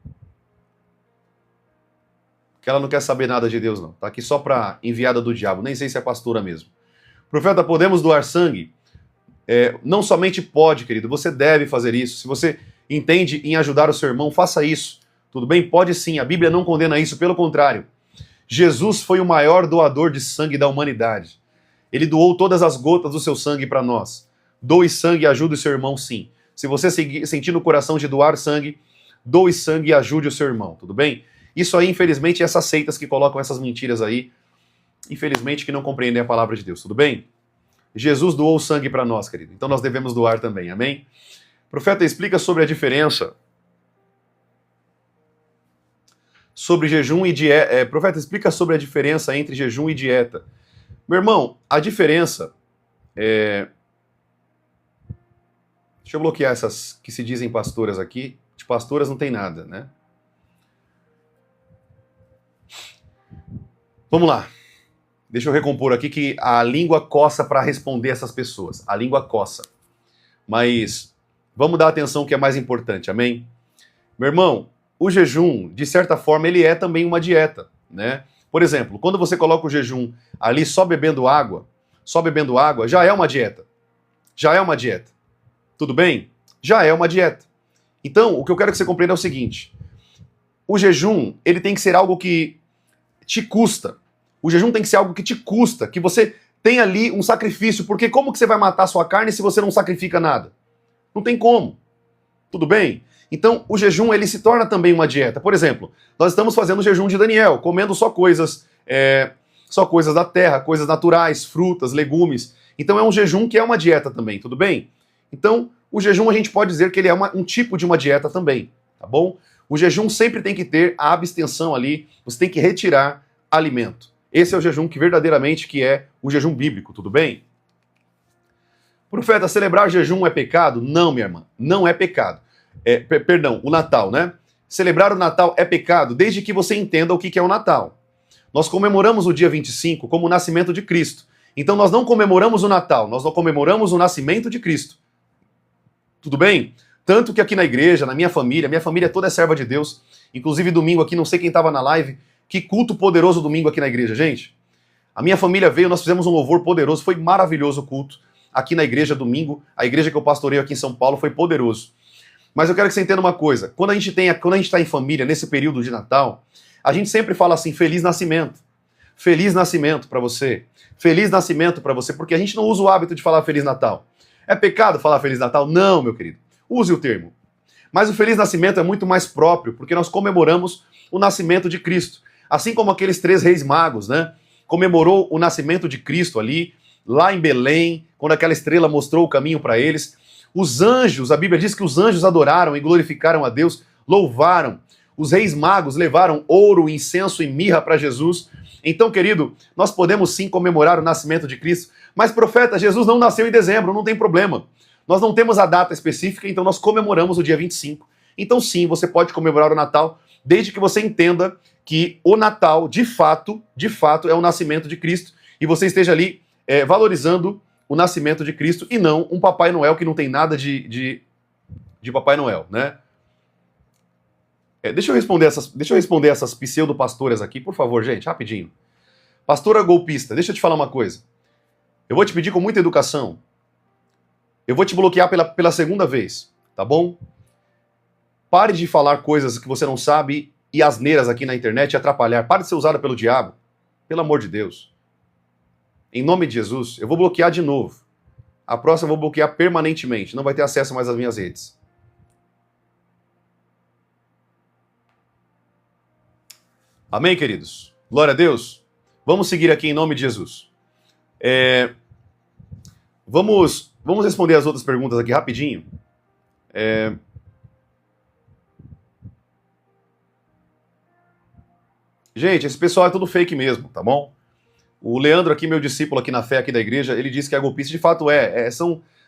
Que ela não quer saber nada de Deus, não. Tá aqui só para enviada do diabo. Nem sei se é pastora mesmo. Profeta, podemos doar sangue? Não somente pode, querido, você deve fazer isso. Se você entende em ajudar o seu irmão, faça isso. Tudo bem? Pode sim. A Bíblia não condena isso, pelo contrário. Jesus foi o maior doador de sangue da humanidade. Ele doou todas as gotas do seu sangue para nós. Doe sangue e ajude o seu irmão, sim. Se você sentir no coração de doar sangue, doe sangue e ajude o seu irmão. Tudo bem? Isso aí, infelizmente, essas seitas que colocam essas mentiras aí, infelizmente que não compreendem a palavra de Deus, tudo bem? Jesus doou sangue para nós, querido, então nós devemos doar também, amém? Profeta, explica sobre a diferença sobre jejum e dieta. Profeta, explica sobre a diferença entre jejum e dieta. Meu irmão, a diferença é... Deixa eu bloquear essas que se dizem pastoras aqui. De pastoras não tem nada, né? Vamos lá. Deixa eu recompor aqui que a língua coça para responder essas pessoas. A língua coça. Mas vamos dar atenção que é mais importante, amém? Meu irmão, o jejum, de certa forma, ele é também uma dieta, né? Por exemplo, quando você coloca o jejum ali só bebendo água, já é uma dieta. Já é uma dieta. Tudo bem? Já é uma dieta. Então, o que eu quero que você compreenda é o seguinte. O jejum, ele tem que ser algo que te custa. O jejum tem que ser algo que te custa, que você tem ali um sacrifício, porque como que você vai matar a sua carne se você não sacrifica nada? Não tem como. Tudo bem? Então, o jejum, ele se torna também uma dieta. Por exemplo, nós estamos fazendo o jejum de Daniel, comendo só coisas da terra, coisas naturais, frutas, legumes. Então, é um jejum que é uma dieta também, tudo bem? Então, o jejum a gente pode dizer que ele é um tipo de uma dieta também, tá bom? O jejum sempre tem que ter a abstenção ali, você tem que retirar alimento. Esse é o jejum que verdadeiramente que é o jejum bíblico, tudo bem? Profeta, celebrar jejum é pecado? Não, minha irmã, não é pecado. Perdão, o Natal, né? Celebrar o Natal é pecado desde que você entenda o que é o Natal. Nós comemoramos o dia 25 como o nascimento de Cristo. Então nós não comemoramos o Natal, nós não comemoramos o nascimento de Cristo. Tudo bem? Tanto que aqui na igreja, na minha família toda é serva de Deus. Inclusive domingo aqui, não sei quem estava na live, que culto poderoso domingo aqui na igreja, gente. A minha família veio, nós fizemos um louvor poderoso, foi maravilhoso o culto aqui na igreja domingo. A igreja que eu pastoreio aqui em São Paulo foi poderoso. Mas eu quero que você entenda uma coisa, quando a gente está em família, nesse período de Natal, a gente sempre fala assim, feliz nascimento para você, feliz nascimento para você, porque a gente não usa o hábito de falar Feliz Natal. É pecado falar Feliz Natal? Não, meu querido, use o termo. Mas o Feliz Nascimento é muito mais próprio, porque nós comemoramos o nascimento de Cristo. Assim como aqueles 3 reis magos, né? Comemorou o nascimento de Cristo ali, lá em Belém, quando aquela estrela mostrou o caminho para eles. Os anjos, a Bíblia diz que os anjos adoraram e glorificaram a Deus, louvaram. Os reis magos levaram ouro, incenso e mirra para Jesus. Então, querido, nós podemos sim comemorar o nascimento de Cristo, mas, profeta, Jesus não nasceu em dezembro, não tem problema. Nós não temos a data específica, então nós comemoramos o dia 25. Então, sim, você pode comemorar o Natal, desde que você entenda que o Natal, de fato, é o nascimento de Cristo, e você esteja ali valorizando o nascimento de Cristo, e não um Papai Noel que não tem nada de Papai Noel, né? Deixa eu responder essas pseudo-pastoras aqui, por favor, gente, rapidinho. Pastora golpista, deixa eu te falar uma coisa. Eu vou te pedir com muita educação. Eu vou te bloquear pela segunda vez, tá bom? Pare de falar coisas que você não sabe e asneiras aqui na internet e atrapalhar. Pare de ser usada pelo diabo. Pelo amor de Deus. Em nome de Jesus, eu vou bloquear de novo. A próxima eu vou bloquear permanentemente. Não vai ter acesso mais às minhas redes. Amém, queridos? Glória a Deus. Vamos seguir aqui em nome de Jesus. Vamos responder as outras perguntas aqui rapidinho. Gente, esse pessoal é tudo fake mesmo, tá bom? O Leandro aqui, meu discípulo aqui na fé aqui da igreja, ele disse que é golpista. De fato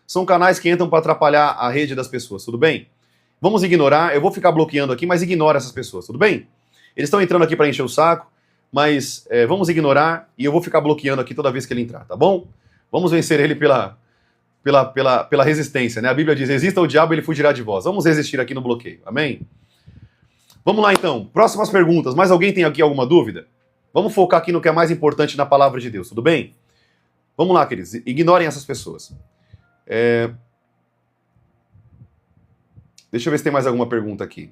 são canais que entram para atrapalhar a rede das pessoas, tudo bem? Vamos ignorar, eu vou ficar bloqueando aqui, mas ignora essas pessoas, tudo bem? Eles estão entrando aqui para encher o saco, mas vamos ignorar e eu vou ficar bloqueando aqui toda vez que ele entrar, tá bom? Vamos vencer ele pela resistência, né? A Bíblia diz, resista ao diabo, ele fugirá de vós. Vamos resistir aqui no bloqueio, amém? Vamos lá então, próximas perguntas. Mais alguém tem aqui alguma dúvida? Vamos focar aqui no que é mais importante na palavra de Deus, tudo bem? Vamos lá, queridos, ignorem essas pessoas. Deixa eu ver se tem mais alguma pergunta aqui.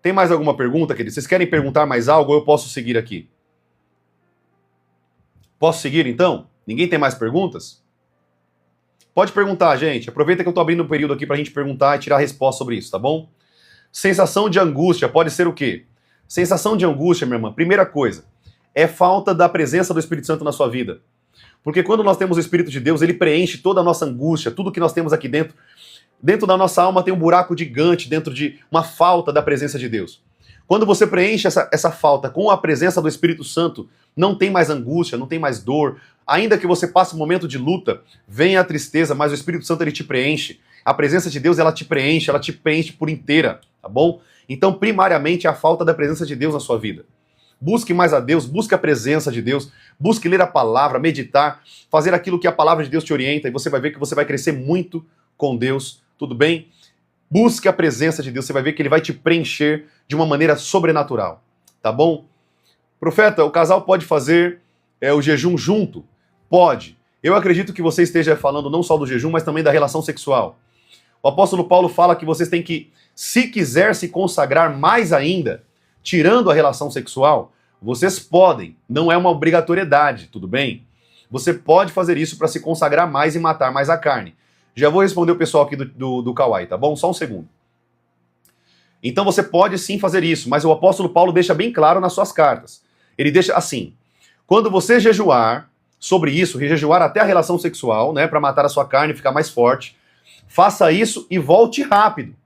Tem mais alguma pergunta, queridos? Vocês querem perguntar mais algo ou eu posso seguir aqui? Posso seguir então? Ninguém tem mais perguntas? Pode perguntar, gente. Aproveita que eu tô abrindo um período aqui pra gente perguntar e tirar a resposta sobre isso, tá bom? Sensação de angústia pode ser o quê? Sensação de angústia, minha irmã, primeira coisa, é falta da presença do Espírito Santo na sua vida. Porque quando nós temos o Espírito de Deus, ele preenche toda a nossa angústia, tudo que nós temos aqui dentro. Dentro da nossa alma tem um buraco gigante dentro de uma falta da presença de Deus. Quando você preenche essa falta com a presença do Espírito Santo, não tem mais angústia, não tem mais dor. Ainda que você passe um momento de luta, venha a tristeza, mas o Espírito Santo ele te preenche. A presença de Deus ela te preenche por inteira, tá bom? Então, primariamente, é a falta da presença de Deus na sua vida. Busque mais a Deus, busque a presença de Deus, busque ler a palavra, meditar, fazer aquilo que a palavra de Deus te orienta, e você vai ver que você vai crescer muito com Deus, tudo bem? Busque a presença de Deus, você vai ver que ele vai te preencher de uma maneira sobrenatural, tá bom? Profeta, o casal pode fazer o jejum junto? Pode. Eu acredito que você esteja falando não só do jejum, mas também da relação sexual. O apóstolo Paulo fala que vocês têm que, se quiser se consagrar mais ainda, tirando a relação sexual, vocês podem, não é uma obrigatoriedade, tudo bem? Você pode fazer isso para se consagrar mais e matar mais a carne. Já vou responder o pessoal aqui do Kauai, tá bom? Só um segundo. Então você pode sim fazer isso, mas o apóstolo Paulo deixa bem claro nas suas cartas. Ele deixa assim, quando você jejuar sobre isso, jejuar até a relação sexual, né, para matar a sua carne e ficar mais forte, faça isso e volte rápido.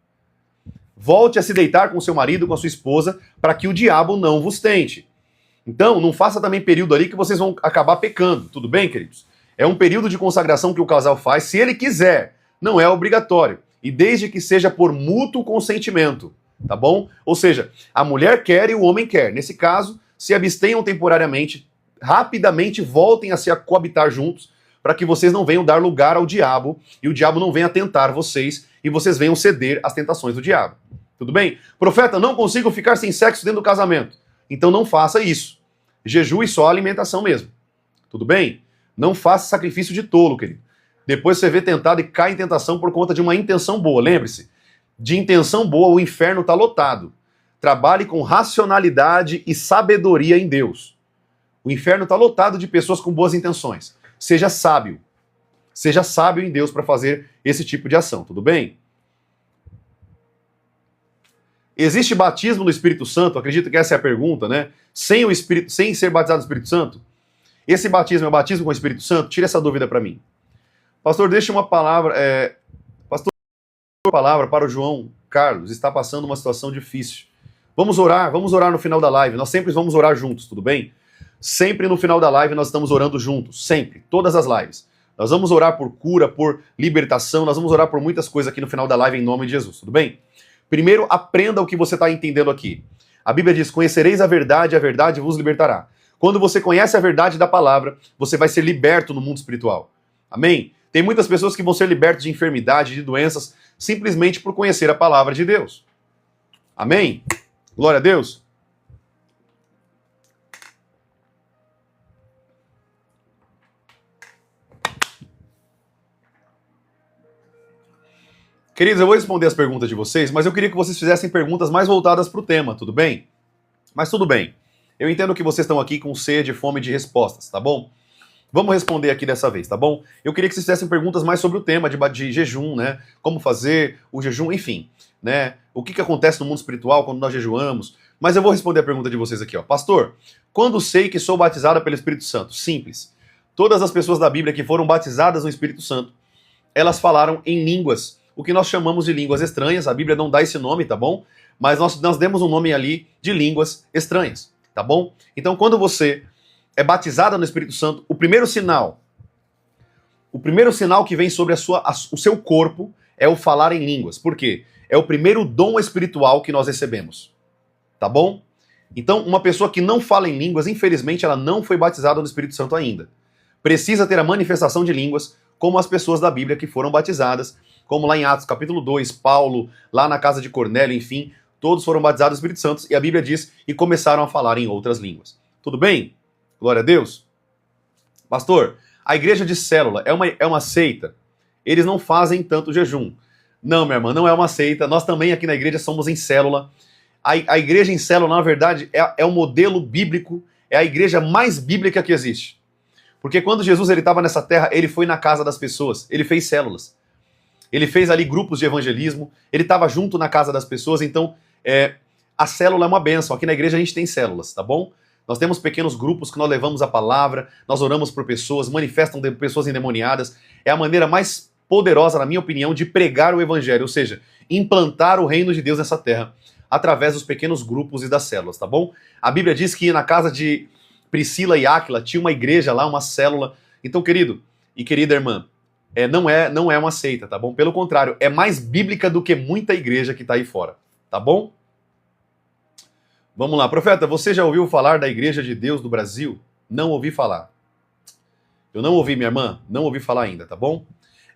Volte a se deitar com seu marido, com a sua esposa, para que o diabo não vos tente. Então, não faça também período ali que vocês vão acabar pecando, tudo bem, queridos? É um período de consagração que o casal faz, se ele quiser, não é obrigatório. E desde que seja por mútuo consentimento, tá bom? Ou seja, a mulher quer e o homem quer. Nesse caso, se abstenham temporariamente, rapidamente voltem a se coabitar juntos, para que vocês não venham dar lugar ao diabo, e o diabo não venha tentar vocês, e vocês venham ceder às tentações do diabo. Tudo bem? Profeta, não consigo ficar sem sexo dentro do casamento. Então não faça isso. Jejue só a alimentação mesmo. Tudo bem? Não faça sacrifício de tolo, querido. Depois você vê tentado e cai em tentação por conta de uma intenção boa. Lembre-se, de intenção boa o inferno está lotado. Trabalhe com racionalidade e sabedoria em Deus. O inferno está lotado de pessoas com boas intenções. Seja sábio. Seja sábio em Deus para fazer esse tipo de ação, tudo bem? Existe batismo no Espírito Santo? Acredito que essa é a pergunta, né? Sem ser batizado no Espírito Santo? Esse batismo é o batismo com o Espírito Santo? Tira essa dúvida para mim. Pastor, deixa uma palavra. Pastor, uma palavra para o João Carlos. Está passando uma situação difícil. Vamos orar no final da live. Nós sempre vamos orar juntos, tudo bem? Sempre no final da live nós estamos orando juntos. Sempre. Todas as lives. Nós vamos orar por cura, por libertação. Nós vamos orar por muitas coisas aqui no final da live em nome de Jesus, tudo bem? Primeiro, aprenda o que você está entendendo aqui. A Bíblia diz, conhecereis a verdade vos libertará. Quando você conhece a verdade da palavra, você vai ser liberto no mundo espiritual. Amém? Tem muitas pessoas que vão ser libertas de enfermidade, de doenças, simplesmente por conhecer a palavra de Deus. Amém? Glória a Deus. Queridos, eu vou responder as perguntas de vocês, mas eu queria que vocês fizessem perguntas mais voltadas para o tema, tudo bem? Mas tudo bem. Eu entendo que vocês estão aqui com sede, fome de respostas, tá bom? Vamos responder aqui dessa vez, tá bom? Eu queria que vocês fizessem perguntas mais sobre o tema de jejum, né? Como fazer o jejum, enfim, né? O que acontece no mundo espiritual quando nós jejuamos. Mas eu vou responder a pergunta de vocês aqui, ó. Pastor, quando sei que sou batizada pelo Espírito Santo? Simples. Todas as pessoas da Bíblia que foram batizadas no Espírito Santo, elas falaram em línguas, o que nós chamamos de línguas estranhas. A Bíblia não dá esse nome, tá bom? Mas nós demos um nome ali de línguas estranhas, tá bom? Então, quando você é batizada no Espírito Santo, o primeiro sinal que vem sobre o seu corpo é o falar em línguas. Por quê? É o primeiro dom espiritual que nós recebemos, tá bom? Então, uma pessoa que não fala em línguas, infelizmente, ela não foi batizada no Espírito Santo ainda. Precisa ter a manifestação de línguas, como as pessoas da Bíblia que foram batizadas, como lá em Atos capítulo 2, Paulo, lá na casa de Cornélio, enfim, todos foram batizados no Espírito Santo, e a Bíblia diz, e começaram a falar em outras línguas. Tudo bem? Glória a Deus. Pastor, a igreja de célula é uma seita? Eles não fazem tanto jejum. Não, minha irmã, não é uma seita. Nós também aqui na igreja somos em célula. A igreja em célula, na verdade, é um modelo bíblico, é a igreja mais bíblica que existe. Porque quando Jesus estava nessa terra, ele foi na casa das pessoas, ele fez células. Ele fez ali grupos de evangelismo, ele estava junto na casa das pessoas, então a célula é uma bênção. Aqui na igreja a gente tem células, tá bom? Nós temos pequenos grupos que nós levamos a palavra, nós oramos por pessoas, manifestam pessoas endemoniadas. É a maneira mais poderosa, na minha opinião, de pregar o evangelho, ou seja, implantar o reino de Deus nessa terra, através dos pequenos grupos e das células, tá bom? A Bíblia diz que na casa de Priscila e Áquila tinha uma igreja lá, uma célula. Então, querido e querida irmã, não é uma seita, tá bom? Pelo contrário, é mais bíblica do que muita igreja que tá aí fora, tá bom? Vamos lá, profeta, você já ouviu falar da Igreja de Deus do Brasil? Não ouvi falar. Eu não ouvi, minha irmã, não ouvi falar ainda, tá bom?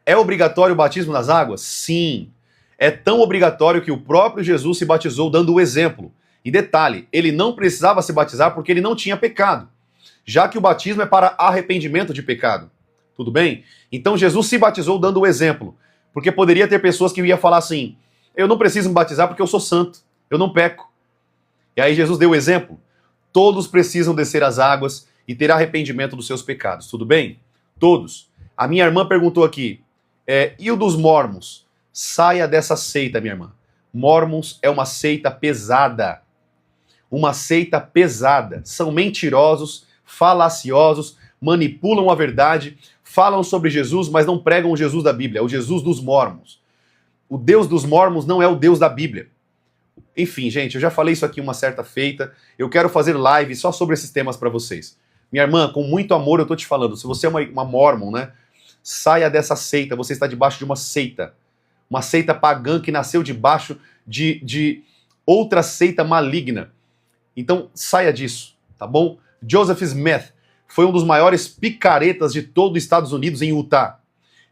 É obrigatório o batismo nas águas? Sim. É tão obrigatório que o próprio Jesus se batizou dando o exemplo. E detalhe, ele não precisava se batizar porque ele não tinha pecado, já que o batismo é para arrependimento de pecado. Tudo bem? Então Jesus se batizou dando o exemplo, porque poderia ter pessoas que iam falar assim, eu não preciso me batizar porque eu sou santo, eu não peco. E aí Jesus deu o exemplo. Todos precisam descer às águas e ter arrependimento dos seus pecados. Tudo bem? Todos. A minha irmã perguntou aqui, e o dos mormons? Saia dessa seita, minha irmã. Mormons é uma seita pesada. Uma seita pesada. São mentirosos, falaciosos, manipulam a verdade, falam sobre Jesus, mas não pregam o Jesus da Bíblia. É o Jesus dos mormons. O Deus dos mormons não é o Deus da Bíblia. Enfim, gente, eu já falei isso aqui uma certa feita. Eu quero fazer live só sobre esses temas para vocês. Minha irmã, com muito amor eu tô te falando. Se você é uma mormon, né? Saia dessa seita. Você está debaixo de uma seita. Uma seita pagã que nasceu debaixo de outra seita maligna. Então, saia disso, tá bom? Joseph Smith foi um dos maiores picaretas de todo os Estados Unidos em Utah.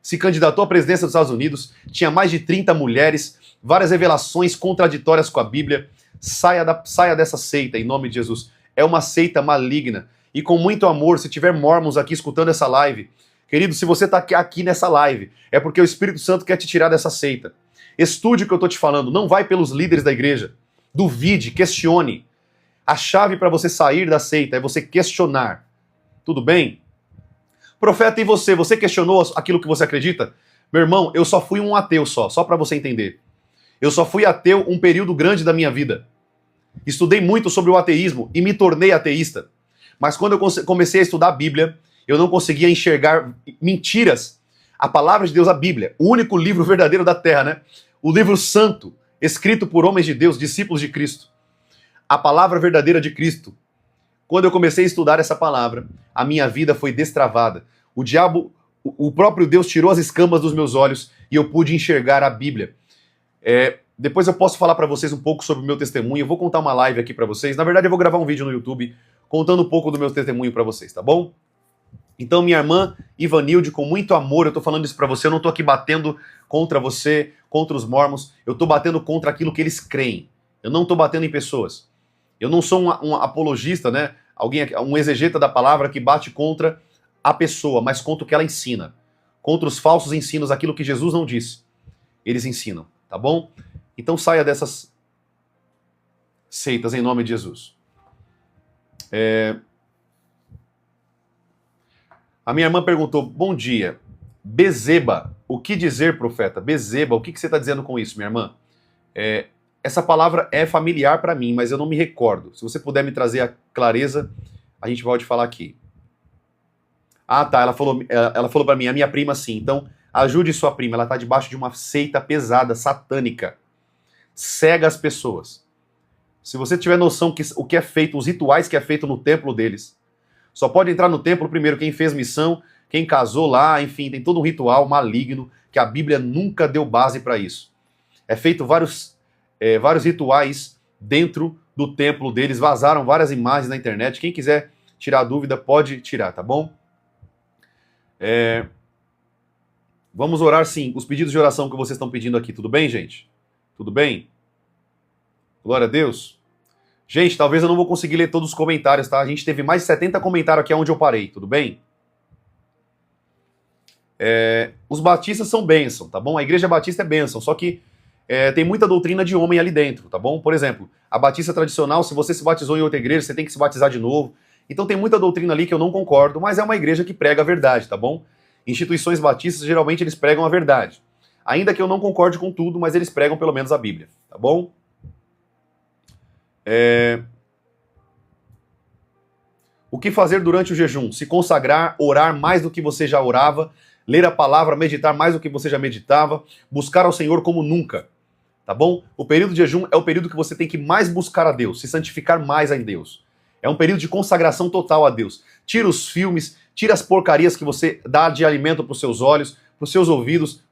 Se candidatou à presidência dos Estados Unidos, tinha mais de 30 mulheres, várias revelações contraditórias com a Bíblia. Saia dessa seita, em nome de Jesus. É uma seita maligna. E com muito amor, se tiver mormons aqui escutando essa live, querido, se você está aqui nessa live, é porque o Espírito Santo quer te tirar dessa seita. Estude o que eu estou te falando, não vai pelos líderes da igreja. Duvide, questione. A chave para você sair da seita é você questionar. Tudo bem? Profeta, e você? Você questionou aquilo que você acredita? Meu irmão, eu só fui um ateu só para você entender. Eu só fui ateu um período grande da minha vida. Estudei muito sobre o ateísmo e me tornei ateísta. Mas quando eu comecei a estudar a Bíblia, eu não conseguia enxergar mentiras. A palavra de Deus, a Bíblia, o único livro verdadeiro da Terra, né? O livro santo, escrito por homens de Deus, discípulos de Cristo. A palavra verdadeira de Cristo. Quando eu comecei a estudar essa palavra, a minha vida foi destravada. O diabo, o próprio Deus tirou as escamas dos meus olhos e eu pude enxergar a Bíblia. Depois eu posso falar para vocês um pouco sobre o meu testemunho. Eu vou contar uma live aqui para vocês. Na verdade, eu vou gravar um vídeo no YouTube contando um pouco do meu testemunho para vocês, tá bom? Então, minha irmã Ivanilde, com muito amor, eu tô falando isso para você. Eu não tô aqui batendo contra você, contra os mormons. Eu tô batendo contra aquilo que eles creem. Eu não tô batendo em pessoas. Eu não sou um apologista, né? Um exegeta da palavra que bate contra a pessoa, mas contra o que ela ensina. Contra os falsos ensinos, aquilo que Jesus não disse. Eles ensinam, tá bom? Então saia dessas seitas em nome de Jesus. A minha irmã perguntou, bom dia, Bezeba, o que dizer, profeta? Bezeba, o que você está dizendo com isso, minha irmã? essa palavra é familiar para mim, mas eu não me recordo. Se você puder me trazer a clareza, a gente pode falar aqui. Ah, tá, ela falou para mim, a minha prima sim. Então, ajude sua prima, ela tá debaixo de uma seita pesada, satânica. Cega as pessoas. Se você tiver noção que o que é feito, os rituais que é feito no templo deles, só pode entrar no templo primeiro quem fez missão, quem casou lá, enfim, tem todo um ritual maligno que a Bíblia nunca deu base para isso. É feito vários rituais dentro do templo deles, vazaram várias imagens na internet. Quem quiser tirar dúvida, pode tirar, tá bom? Vamos orar sim, os pedidos de oração que vocês estão pedindo aqui, tudo bem, gente? Tudo bem? Glória a Deus. Gente, talvez eu não vou conseguir ler todos os comentários, tá? A gente teve mais de 70 comentários aqui onde eu parei, tudo bem? Os batistas são bênção, tá bom? A igreja batista é bênção, só que tem muita doutrina de homem ali dentro, tá bom? Por exemplo, a batista tradicional, se você se batizou em outra igreja, você tem que se batizar de novo. Então tem muita doutrina ali que eu não concordo, mas é uma igreja que prega a verdade, tá bom? Instituições batistas, geralmente, eles pregam a verdade. Ainda que eu não concorde com tudo, mas eles pregam pelo menos a Bíblia, tá bom? O que fazer durante o jejum? Se consagrar, orar mais do que você já orava, ler a palavra, meditar mais do que você já meditava, buscar ao Senhor como nunca, tá bom? O período de jejum é o período que você tem que mais buscar a Deus, se santificar mais em Deus. É um período de consagração total a Deus. Tira os filmes, tira as porcarias que você dá de alimento para os seus olhos, para os seus ouvidos.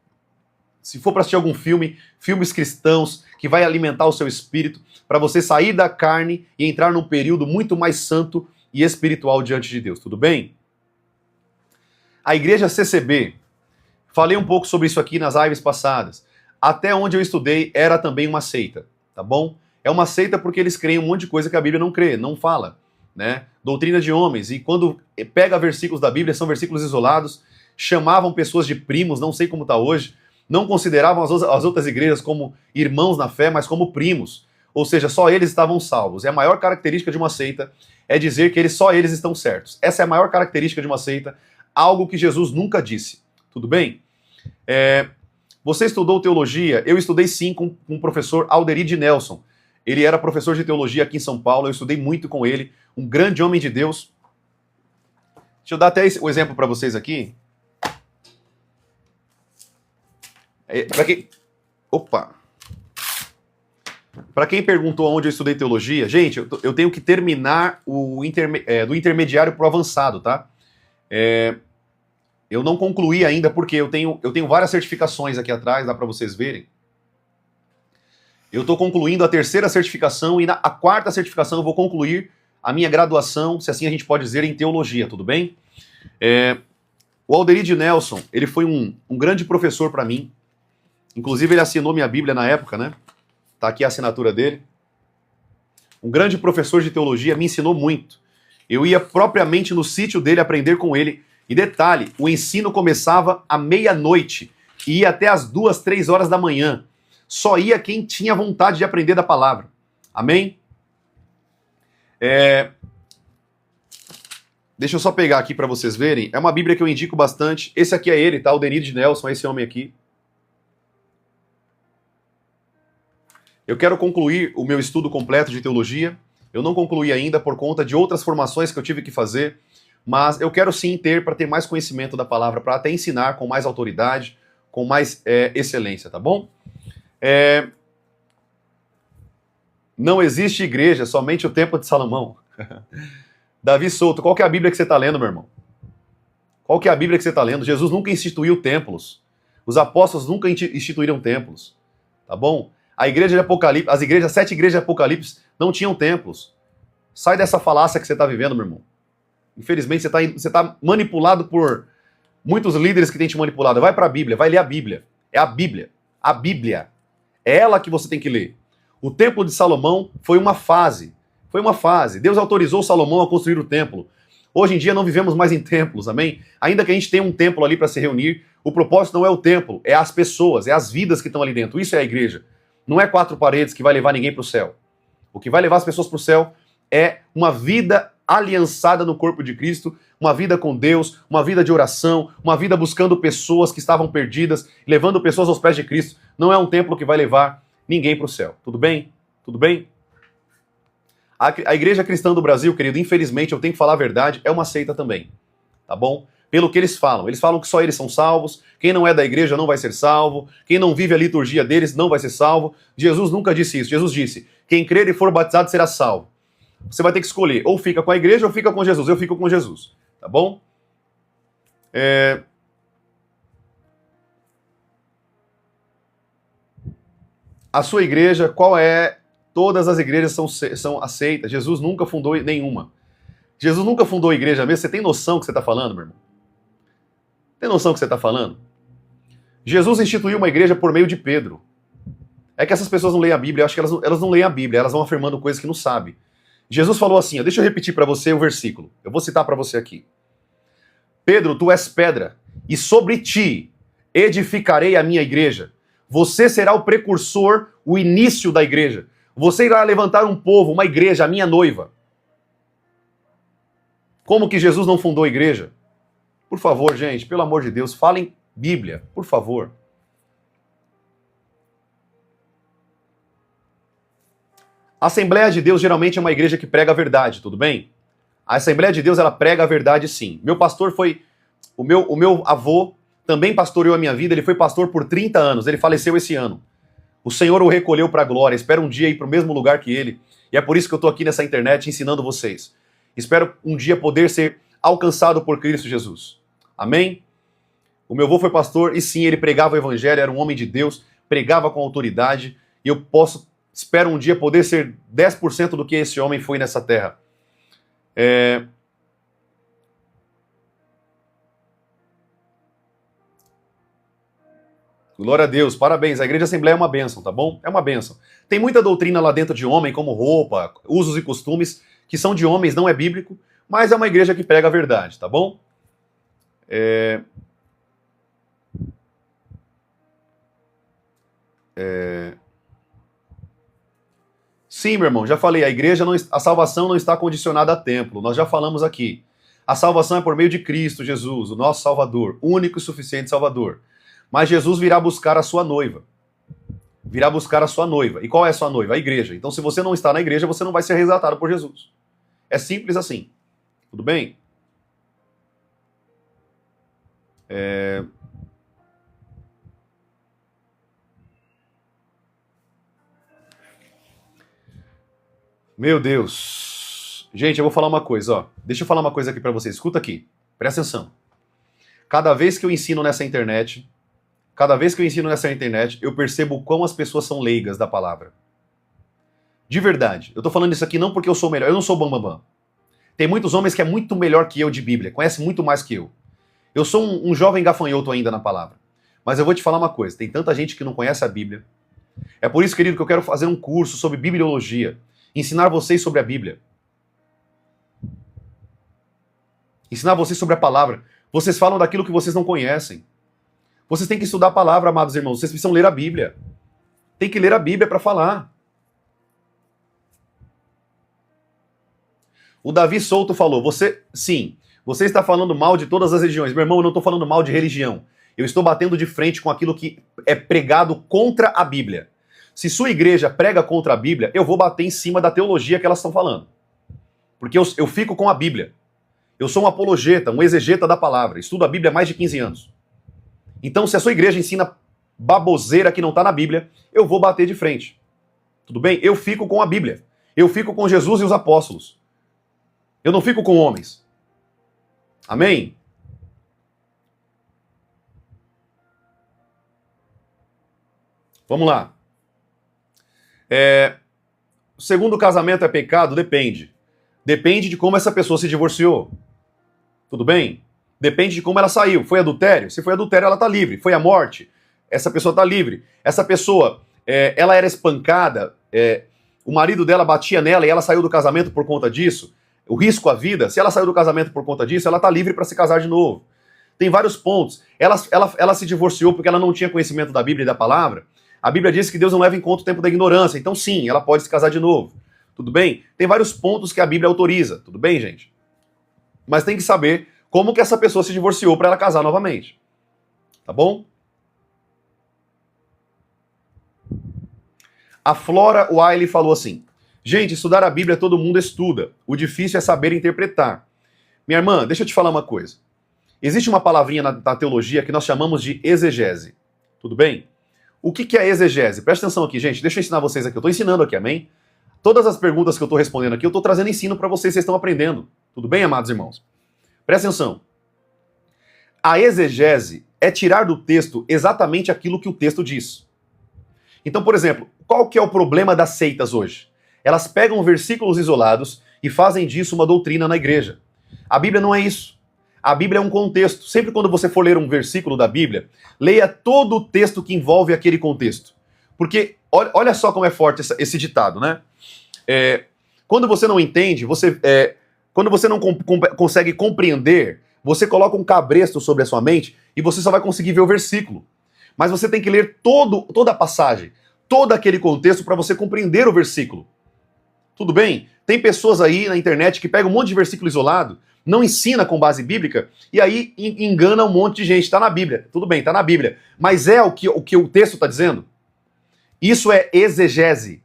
Se for para assistir algum filme, filmes cristãos, que vai alimentar o seu espírito, para você sair da carne e entrar num período muito mais santo e espiritual diante de Deus. Tudo bem? A igreja CCB, falei um pouco sobre isso aqui nas lives passadas. Até onde eu estudei era também uma seita, tá bom? É uma seita porque eles creem um monte de coisa que a Bíblia não crê, não fala, né? Doutrina de homens. E quando pega versículos da Bíblia, são versículos isolados, chamavam pessoas de primos, não sei como está hoje, não consideravam as outras igrejas como irmãos na fé, mas como primos. Ou seja, só eles estavam salvos. E a maior característica de uma seita é dizer que só eles estão certos. Essa é a maior característica de uma seita, algo que Jesus nunca disse. Tudo bem? Você estudou teologia? Eu estudei sim com o professor Alderid Nelson. Ele era professor de teologia aqui em São Paulo, eu estudei muito com ele, um grande homem de Deus. Deixa eu dar até o exemplo para vocês aqui. Para quem perguntou onde eu estudei teologia, gente, eu tenho que terminar do intermediário para o avançado, tá? Eu não concluí ainda porque eu tenho várias certificações aqui atrás, dá para vocês verem. Eu estou concluindo a 3ª certificação e a 4ª certificação eu vou concluir a minha graduação, se assim a gente pode dizer, em teologia, tudo bem? O Alderid Nelson, ele foi um grande professor para mim. Inclusive ele assinou minha Bíblia na época, né? Tá aqui a assinatura dele. Um grande professor de teologia, me ensinou muito. Eu ia propriamente no sítio dele aprender com ele. E detalhe, o ensino começava à meia-noite e ia até as 2, 3 horas da manhã. Só ia quem tinha vontade de aprender da palavra. Amém? Deixa eu só pegar aqui para vocês verem. É uma Bíblia que eu indico bastante. Esse aqui é ele, tá? O Alderid Nelson, esse homem aqui. Eu quero concluir o meu estudo completo de teologia. Eu não concluí ainda por conta de outras formações que eu tive que fazer, mas eu quero sim ter para ter mais conhecimento da palavra, para até ensinar com mais autoridade, com mais excelência, tá bom? Não existe igreja, somente o templo de Salomão. Davi Souto, qual que é a Bíblia que você está lendo, meu irmão? Qual que é a Bíblia que você está lendo? Jesus nunca instituiu templos. Os apóstolos nunca instituíram templos, tá bom? A igreja de Apocalipse, as 7 igrejas de Apocalipse não tinham templos. Sai dessa falácia que você está vivendo, meu irmão. Infelizmente, você tá manipulado por muitos líderes que têm te manipulado. Vai para a Bíblia, vai ler a Bíblia. É a Bíblia. A Bíblia. É ela que você tem que ler. O templo de Salomão foi uma fase. Foi uma fase. Deus autorizou Salomão a construir o templo. Hoje em dia não vivemos mais em templos, amém? Ainda que a gente tenha um templo ali para se reunir, o propósito não é o templo, é as pessoas, é as vidas que estão ali dentro. Isso é a igreja. Não é 4 paredes que vai levar ninguém para o céu. O que vai levar as pessoas para o céu é uma vida aliançada no corpo de Cristo, uma vida com Deus, uma vida de oração, uma vida buscando pessoas que estavam perdidas, levando pessoas aos pés de Cristo. Não é um templo que vai levar ninguém para o céu. Tudo bem? Tudo bem? A Igreja Cristã do Brasil, querido, infelizmente, eu tenho que falar a verdade, é uma seita também. Tá bom? Pelo que eles falam. Eles falam que só eles são salvos, quem não é da igreja não vai ser salvo, quem não vive a liturgia deles não vai ser salvo. Jesus nunca disse isso. Jesus disse, quem crer e for batizado será salvo. Você vai ter que escolher, ou fica com a igreja ou fica com Jesus. Eu fico com Jesus. Tá bom? A sua igreja, qual é? Todas as igrejas são aceitas. Jesus nunca fundou nenhuma. Jesus nunca fundou a igreja mesmo. Você tem noção do que você está falando, meu irmão? Tem noção do que você está falando? Jesus instituiu uma igreja por meio de Pedro. É que essas pessoas não leem a Bíblia. Eu acho que elas não leem a Bíblia. Elas vão afirmando coisas que não sabem. Jesus falou assim, ó, deixa eu repetir para você o versículo. Eu vou citar para você aqui. Pedro, tu és pedra, e sobre ti edificarei a minha igreja. Você será o precursor, o início da igreja. Você irá levantar um povo, uma igreja, a minha noiva. Como que Jesus não fundou a igreja? Por favor, gente, pelo amor de Deus, falem Bíblia, por favor. A Assembleia de Deus geralmente é uma igreja que prega a verdade, tudo bem? A Assembleia de Deus, ela prega a verdade sim. Meu pastor foi... O meu avô também pastoreou a minha vida, ele foi pastor por 30 anos, ele faleceu esse ano. O Senhor o recolheu para a glória, espero um dia ir para o mesmo lugar que ele, e é por isso que eu estou aqui nessa internet ensinando vocês. Espero um dia poder ser alcançado por Cristo Jesus. Amém? O meu avô foi pastor, e sim, ele pregava o evangelho, era um homem de Deus, pregava com autoridade, e eu espero um dia poder ser 10% do que esse homem foi nessa terra. Glória a Deus, parabéns. A Igreja Assembleia é uma bênção, tá bom? É uma bênção. Tem muita doutrina lá dentro de homem, como roupa, usos e costumes, que são de homens, não é bíblico, mas é uma igreja que prega a verdade, tá bom? Sim, meu irmão, já falei, a salvação não está condicionada a templo, nós já falamos aqui. A salvação é por meio de Cristo Jesus, o nosso Salvador, único e suficiente Salvador. Mas Jesus virá buscar a sua noiva. Virá buscar a sua noiva. E qual é a sua noiva? A igreja. Então, se você não está na igreja, você não vai ser resgatado por Jesus. É simples assim. Tudo bem? Meu Deus. Gente, eu vou falar uma coisa, ó. Deixa eu falar uma coisa aqui pra vocês. Escuta aqui. Presta atenção. Cada vez que eu ensino nessa internet, eu percebo o quão as pessoas são leigas da palavra. De verdade. Eu tô falando isso aqui não porque eu sou melhor. Eu não sou bambambam. Tem muitos homens que é muito melhor que eu de Bíblia. Conhece muito mais que eu. Eu sou um jovem gafanhoto ainda na palavra. Mas eu vou te falar uma coisa. Tem tanta gente que não conhece a Bíblia. É por isso, querido, que eu quero fazer um curso sobre bibliologia. Ensinar vocês sobre a Bíblia. Ensinar vocês sobre a palavra. Vocês falam daquilo que vocês não conhecem. Vocês têm que estudar a palavra, amados irmãos. Vocês precisam ler a Bíblia. Tem que ler a Bíblia para falar. O Davi Souto falou, você está falando mal de todas as religiões. Meu irmão, eu não estou falando mal de religião. Eu estou batendo de frente com aquilo que é pregado contra a Bíblia. Se sua igreja prega contra a Bíblia, eu vou bater em cima da teologia que elas estão falando. Porque eu fico com a Bíblia. Eu sou um apologeta, um exegeta da palavra. Estudo a Bíblia há mais de 15 anos. Então, se a sua igreja ensina baboseira que não está na Bíblia, eu vou bater de frente. Tudo bem? Eu fico com a Bíblia. Eu fico com Jesus e os apóstolos. Eu não fico com homens. Amém? Vamos lá. O segundo casamento é pecado? Depende. Depende de como essa pessoa se divorciou. Tudo bem? Depende de como ela saiu. Foi adultério? Se foi adultério, ela está livre. Foi a morte? Essa pessoa está livre. Essa pessoa, ela era espancada, o marido dela batia nela e ela saiu do casamento por conta disso. O risco à vida, se ela saiu do casamento por conta disso, ela está livre para se casar de novo. Tem vários pontos. Ela se divorciou porque ela não tinha conhecimento da Bíblia e da palavra. A Bíblia diz que Deus não leva em conta o tempo da ignorância. Então sim, ela pode se casar de novo. Tudo bem? Tem vários pontos que a Bíblia autoriza. Tudo bem, gente? Mas tem que saber como que essa pessoa se divorciou para ela casar novamente. Tá bom? A Flora Wiley falou assim: gente, estudar a Bíblia todo mundo estuda. O difícil é saber interpretar. Minha irmã, deixa eu te falar uma coisa. Existe uma palavrinha na teologia que nós chamamos de exegese. Tudo bem? O que é exegese? Presta atenção aqui, gente. Deixa eu ensinar vocês aqui. Eu estou ensinando aqui, amém? Todas as perguntas que eu estou respondendo aqui, eu estou trazendo ensino para vocês estão aprendendo. Tudo bem, amados irmãos? Presta atenção. A exegese é tirar do texto exatamente aquilo que o texto diz. Então, por exemplo, qual que é o problema das seitas hoje? Elas pegam versículos isolados e fazem disso uma doutrina na igreja. A Bíblia não é isso. A Bíblia é um contexto. Sempre quando você for ler um versículo da Bíblia, leia todo o texto que envolve aquele contexto. Porque, olha só como é forte esse ditado, né? Quando você não entende, quando você não consegue compreender, você coloca um cabresto sobre a sua mente e você só vai conseguir ver o versículo. Mas você tem que ler toda a passagem, todo aquele contexto para você compreender o versículo. Tudo bem? Tem pessoas aí na internet que pegam um monte de versículo isolado, não ensina com base bíblica, e aí engana um monte de gente. Está na Bíblia. Tudo bem, está na Bíblia. Mas é o que o texto está dizendo? Isso é exegese.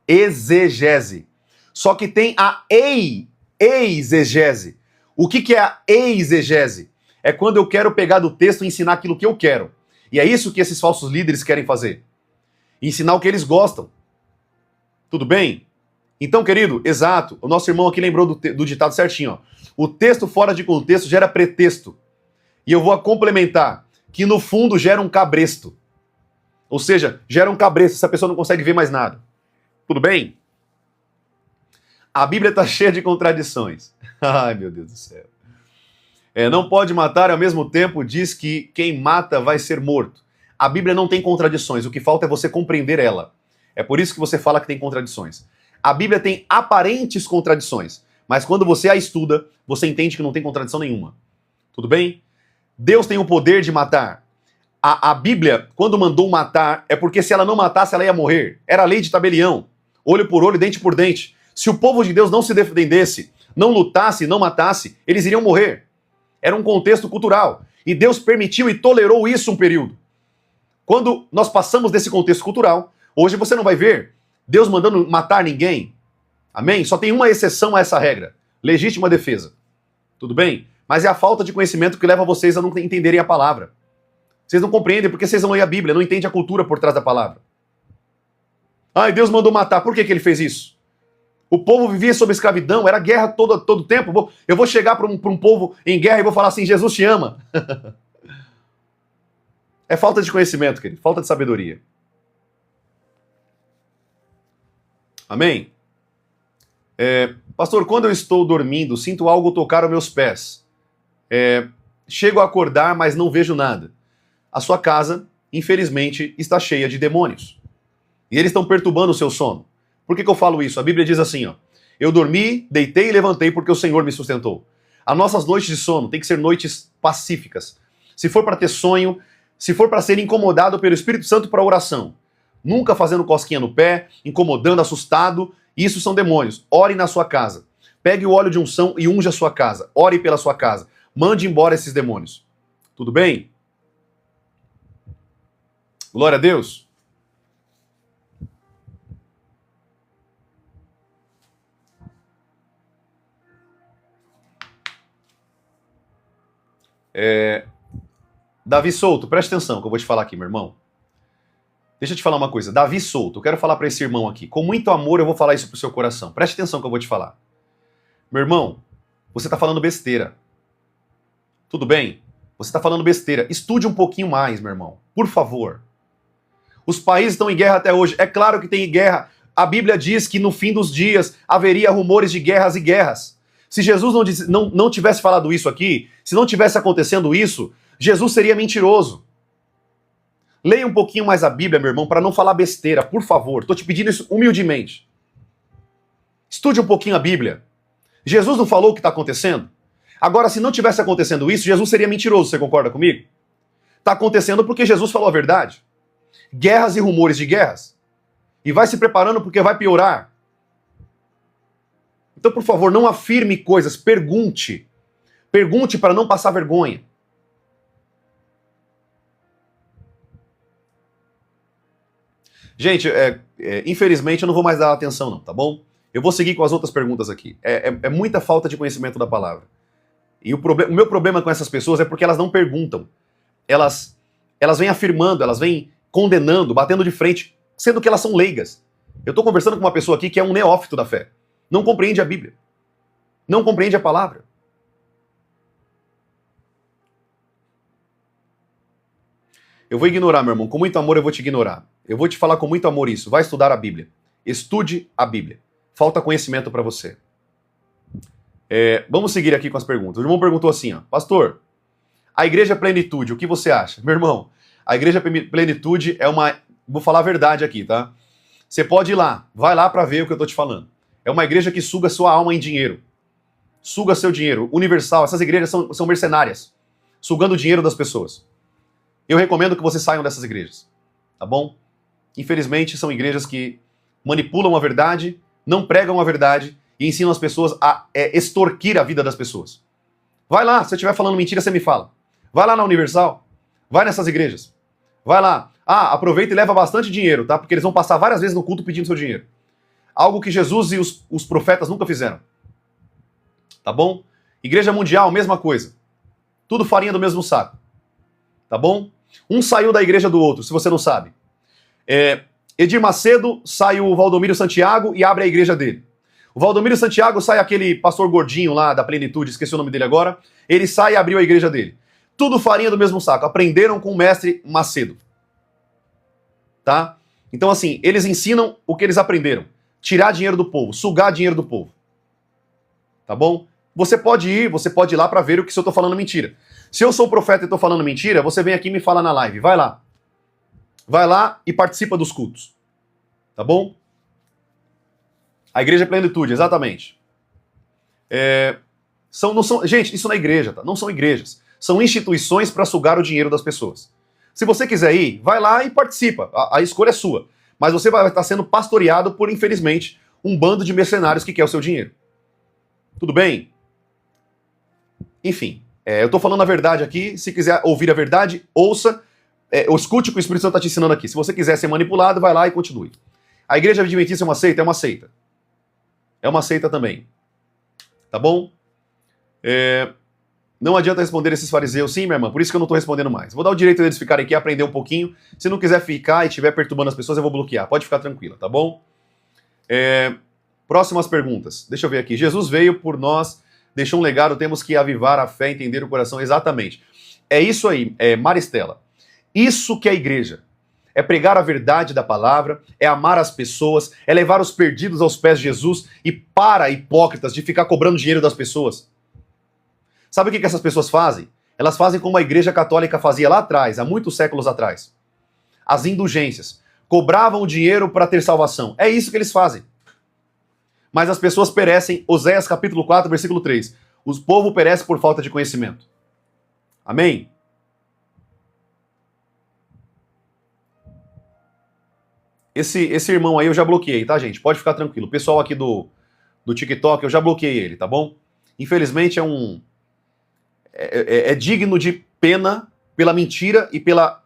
Exegese. Só que tem a exegese. O que é a exegese? É quando eu quero pegar do texto e ensinar aquilo que eu quero. E é isso que esses falsos líderes querem fazer. Ensinar o que eles gostam. Tudo bem? Então, querido, exato, o nosso irmão aqui lembrou do ditado certinho. Ó. O texto fora de contexto gera pretexto. E eu vou complementar, que no fundo gera um cabresto. Ou seja, gera um cabresto, essa pessoa não consegue ver mais nada. Tudo bem? A Bíblia está cheia de contradições. Ai, meu Deus do céu. Não pode matar e ao mesmo tempo diz que quem mata vai ser morto. A Bíblia não tem contradições, o que falta é você compreender ela. É por isso que você fala que tem contradições. A Bíblia tem aparentes contradições, mas quando você a estuda, você entende que não tem contradição nenhuma. Tudo bem? Deus tem o poder de matar. A Bíblia, quando mandou matar, é porque se ela não matasse, ela ia morrer. Era a lei de tabelião. Olho por olho, dente por dente. Se o povo de Deus não se defendesse, não lutasse, não matasse, eles iriam morrer. Era um contexto cultural. E Deus permitiu e tolerou isso um período. Quando nós passamos desse contexto cultural, hoje você não vai ver Deus mandando matar ninguém. Amém? Só tem uma exceção a essa regra. Legítima defesa. Tudo bem? Mas é a falta de conhecimento que leva vocês a não entenderem a palavra. Vocês não compreendem porque vocês não leem a Bíblia, não entendem a cultura por trás da palavra. Ai, Deus mandou matar. Por que ele fez isso? O povo vivia sob escravidão, era guerra todo tempo. Eu vou chegar para um povo em guerra e vou falar assim, Jesus te ama. É falta de conhecimento, querido, falta de sabedoria. Amém? Pastor, quando eu estou dormindo, sinto algo tocar os meus pés. Chego a acordar, mas não vejo nada. A sua casa, infelizmente, está cheia de demônios. E eles estão perturbando o seu sono. Por que eu falo isso? A Bíblia diz assim, ó. Eu dormi, deitei e levantei porque o Senhor me sustentou. As nossas noites de sono têm que ser noites pacíficas. Se for para ter sonho, se for para ser incomodado pelo Espírito Santo para oração, nunca fazendo cosquinha no pé, incomodando, assustado, isso são demônios. Ore na sua casa. Pegue o óleo de unção e unja a sua casa. Ore pela sua casa. Mande embora esses demônios. Tudo bem? Glória a Deus. Davi Souto, preste atenção que eu vou te falar aqui, meu irmão. Deixa eu te falar uma coisa. Davi Souto, eu quero falar para esse irmão aqui. Com muito amor eu vou falar isso pro seu coração. Preste atenção que eu vou te falar. Meu irmão, você tá falando besteira. Tudo bem? Você tá falando besteira. Estude um pouquinho mais, meu irmão. Por favor. Os países estão em guerra até hoje. É claro que tem guerra. A Bíblia diz que no fim dos dias haveria rumores de guerras e guerras. Se Jesus não tivesse falado isso aqui, se não tivesse acontecendo isso, Jesus seria mentiroso. Leia um pouquinho mais a Bíblia, meu irmão, para não falar besteira, por favor. Estou te pedindo isso humildemente. Estude um pouquinho a Bíblia. Jesus não falou o que está acontecendo? Agora, se não tivesse acontecendo isso, Jesus seria mentiroso, você concorda comigo? Está acontecendo porque Jesus falou a verdade. Guerras e rumores de guerras. E vai se preparando porque vai piorar. Então, por favor, não afirme coisas, pergunte. Pergunte para não passar vergonha. Gente, infelizmente eu não vou mais dar atenção não, tá bom? Eu vou seguir com as outras perguntas aqui. É muita falta de conhecimento da palavra. E o meu problema com essas pessoas é porque elas não perguntam. Elas vêm afirmando, elas vêm condenando, batendo de frente, sendo que elas são leigas. Eu estou conversando com uma pessoa aqui que é um neófito da fé. Não compreende a Bíblia. Não compreende a palavra. Eu vou ignorar, meu irmão. Com muito amor eu vou te ignorar. Eu vou te falar com muito amor isso. Vai estudar a Bíblia. Estude a Bíblia. Falta conhecimento para você. Vamos seguir aqui com as perguntas. O irmão perguntou assim, ó, pastor, a Igreja Plenitude, o que você acha? Meu irmão, a Igreja Plenitude é uma... Vou falar a verdade aqui, tá? Você pode ir lá, vai lá para ver o que eu tô te falando. É uma igreja que suga sua alma em dinheiro. Suga seu dinheiro. Universal, essas igrejas são mercenárias. Sugando o dinheiro das pessoas. Eu recomendo que vocês saiam dessas igrejas. Tá bom? Infelizmente, são igrejas que manipulam a verdade, não pregam a verdade e ensinam as pessoas a extorquir a vida das pessoas. Vai lá, se eu estiver falando mentira, você me fala. Vai lá na Universal, vai nessas igrejas. Vai lá. Aproveita e leva bastante dinheiro, tá? Porque eles vão passar várias vezes no culto pedindo seu dinheiro. Algo que Jesus e os profetas nunca fizeram. Tá bom? Igreja Mundial, mesma coisa. Tudo farinha do mesmo saco. Tá bom? Um saiu da igreja do outro, se você não sabe. Edir Macedo, sai o Valdomiro Santiago e abre a igreja dele. O Valdomiro Santiago sai aquele pastor gordinho lá da Plenitude, esqueci o nome dele agora. Ele sai e abriu a igreja dele. Tudo farinha do mesmo saco. Aprenderam com o mestre Macedo. Tá? Então, assim, eles ensinam o que eles aprenderam. Tirar dinheiro do povo, sugar dinheiro do povo. Tá bom? Você pode ir lá para ver o que se eu tô falando mentira. Se eu sou profeta e tô falando mentira, você vem aqui e me fala na live. Vai lá. Vai lá e participa dos cultos. Tá bom? A Igreja Plenitude, exatamente. Gente, isso não é igreja, tá? Não são igrejas. São instituições para sugar o dinheiro das pessoas. Se você quiser ir, vai lá e participa. A escolha é sua. Mas você vai estar sendo pastoreado por, infelizmente, um bando de mercenários que quer o seu dinheiro. Tudo bem? Enfim, eu tô falando a verdade aqui. Se quiser ouvir a verdade, ouça. Ou escute o que o Espírito Santo está te ensinando aqui. Se você quiser ser manipulado, vai lá e continue. A Igreja Adventista é uma seita? É uma seita. É uma seita também. Tá bom? Não adianta responder esses fariseus. Sim, minha irmã, por isso que eu não tô respondendo mais. Vou dar o direito deles ficarem aqui, aprender um pouquinho. Se não quiser ficar e estiver perturbando as pessoas, eu vou bloquear. Pode ficar tranquila, tá bom? Próximas perguntas. Deixa eu ver aqui. Jesus veio por nós, deixou um legado, temos que avivar a fé, entender o coração. Exatamente. É isso aí, Maristela. Isso que é a igreja. É pregar a verdade da palavra, é amar as pessoas, é levar os perdidos aos pés de Jesus e para, hipócritas, de ficar cobrando dinheiro das pessoas. Sabe o que essas pessoas fazem? Elas fazem como a Igreja Católica fazia lá atrás, há muitos séculos atrás. As indulgências. Cobravam o dinheiro para ter salvação. É isso que eles fazem. Mas as pessoas perecem, Oséias capítulo 4, versículo 3. O povo perece por falta de conhecimento. Amém? Esse irmão aí eu já bloqueei, tá, gente? Pode ficar tranquilo. O pessoal aqui do TikTok, eu já bloqueei ele, tá bom? Infelizmente é digno de pena pela mentira e pela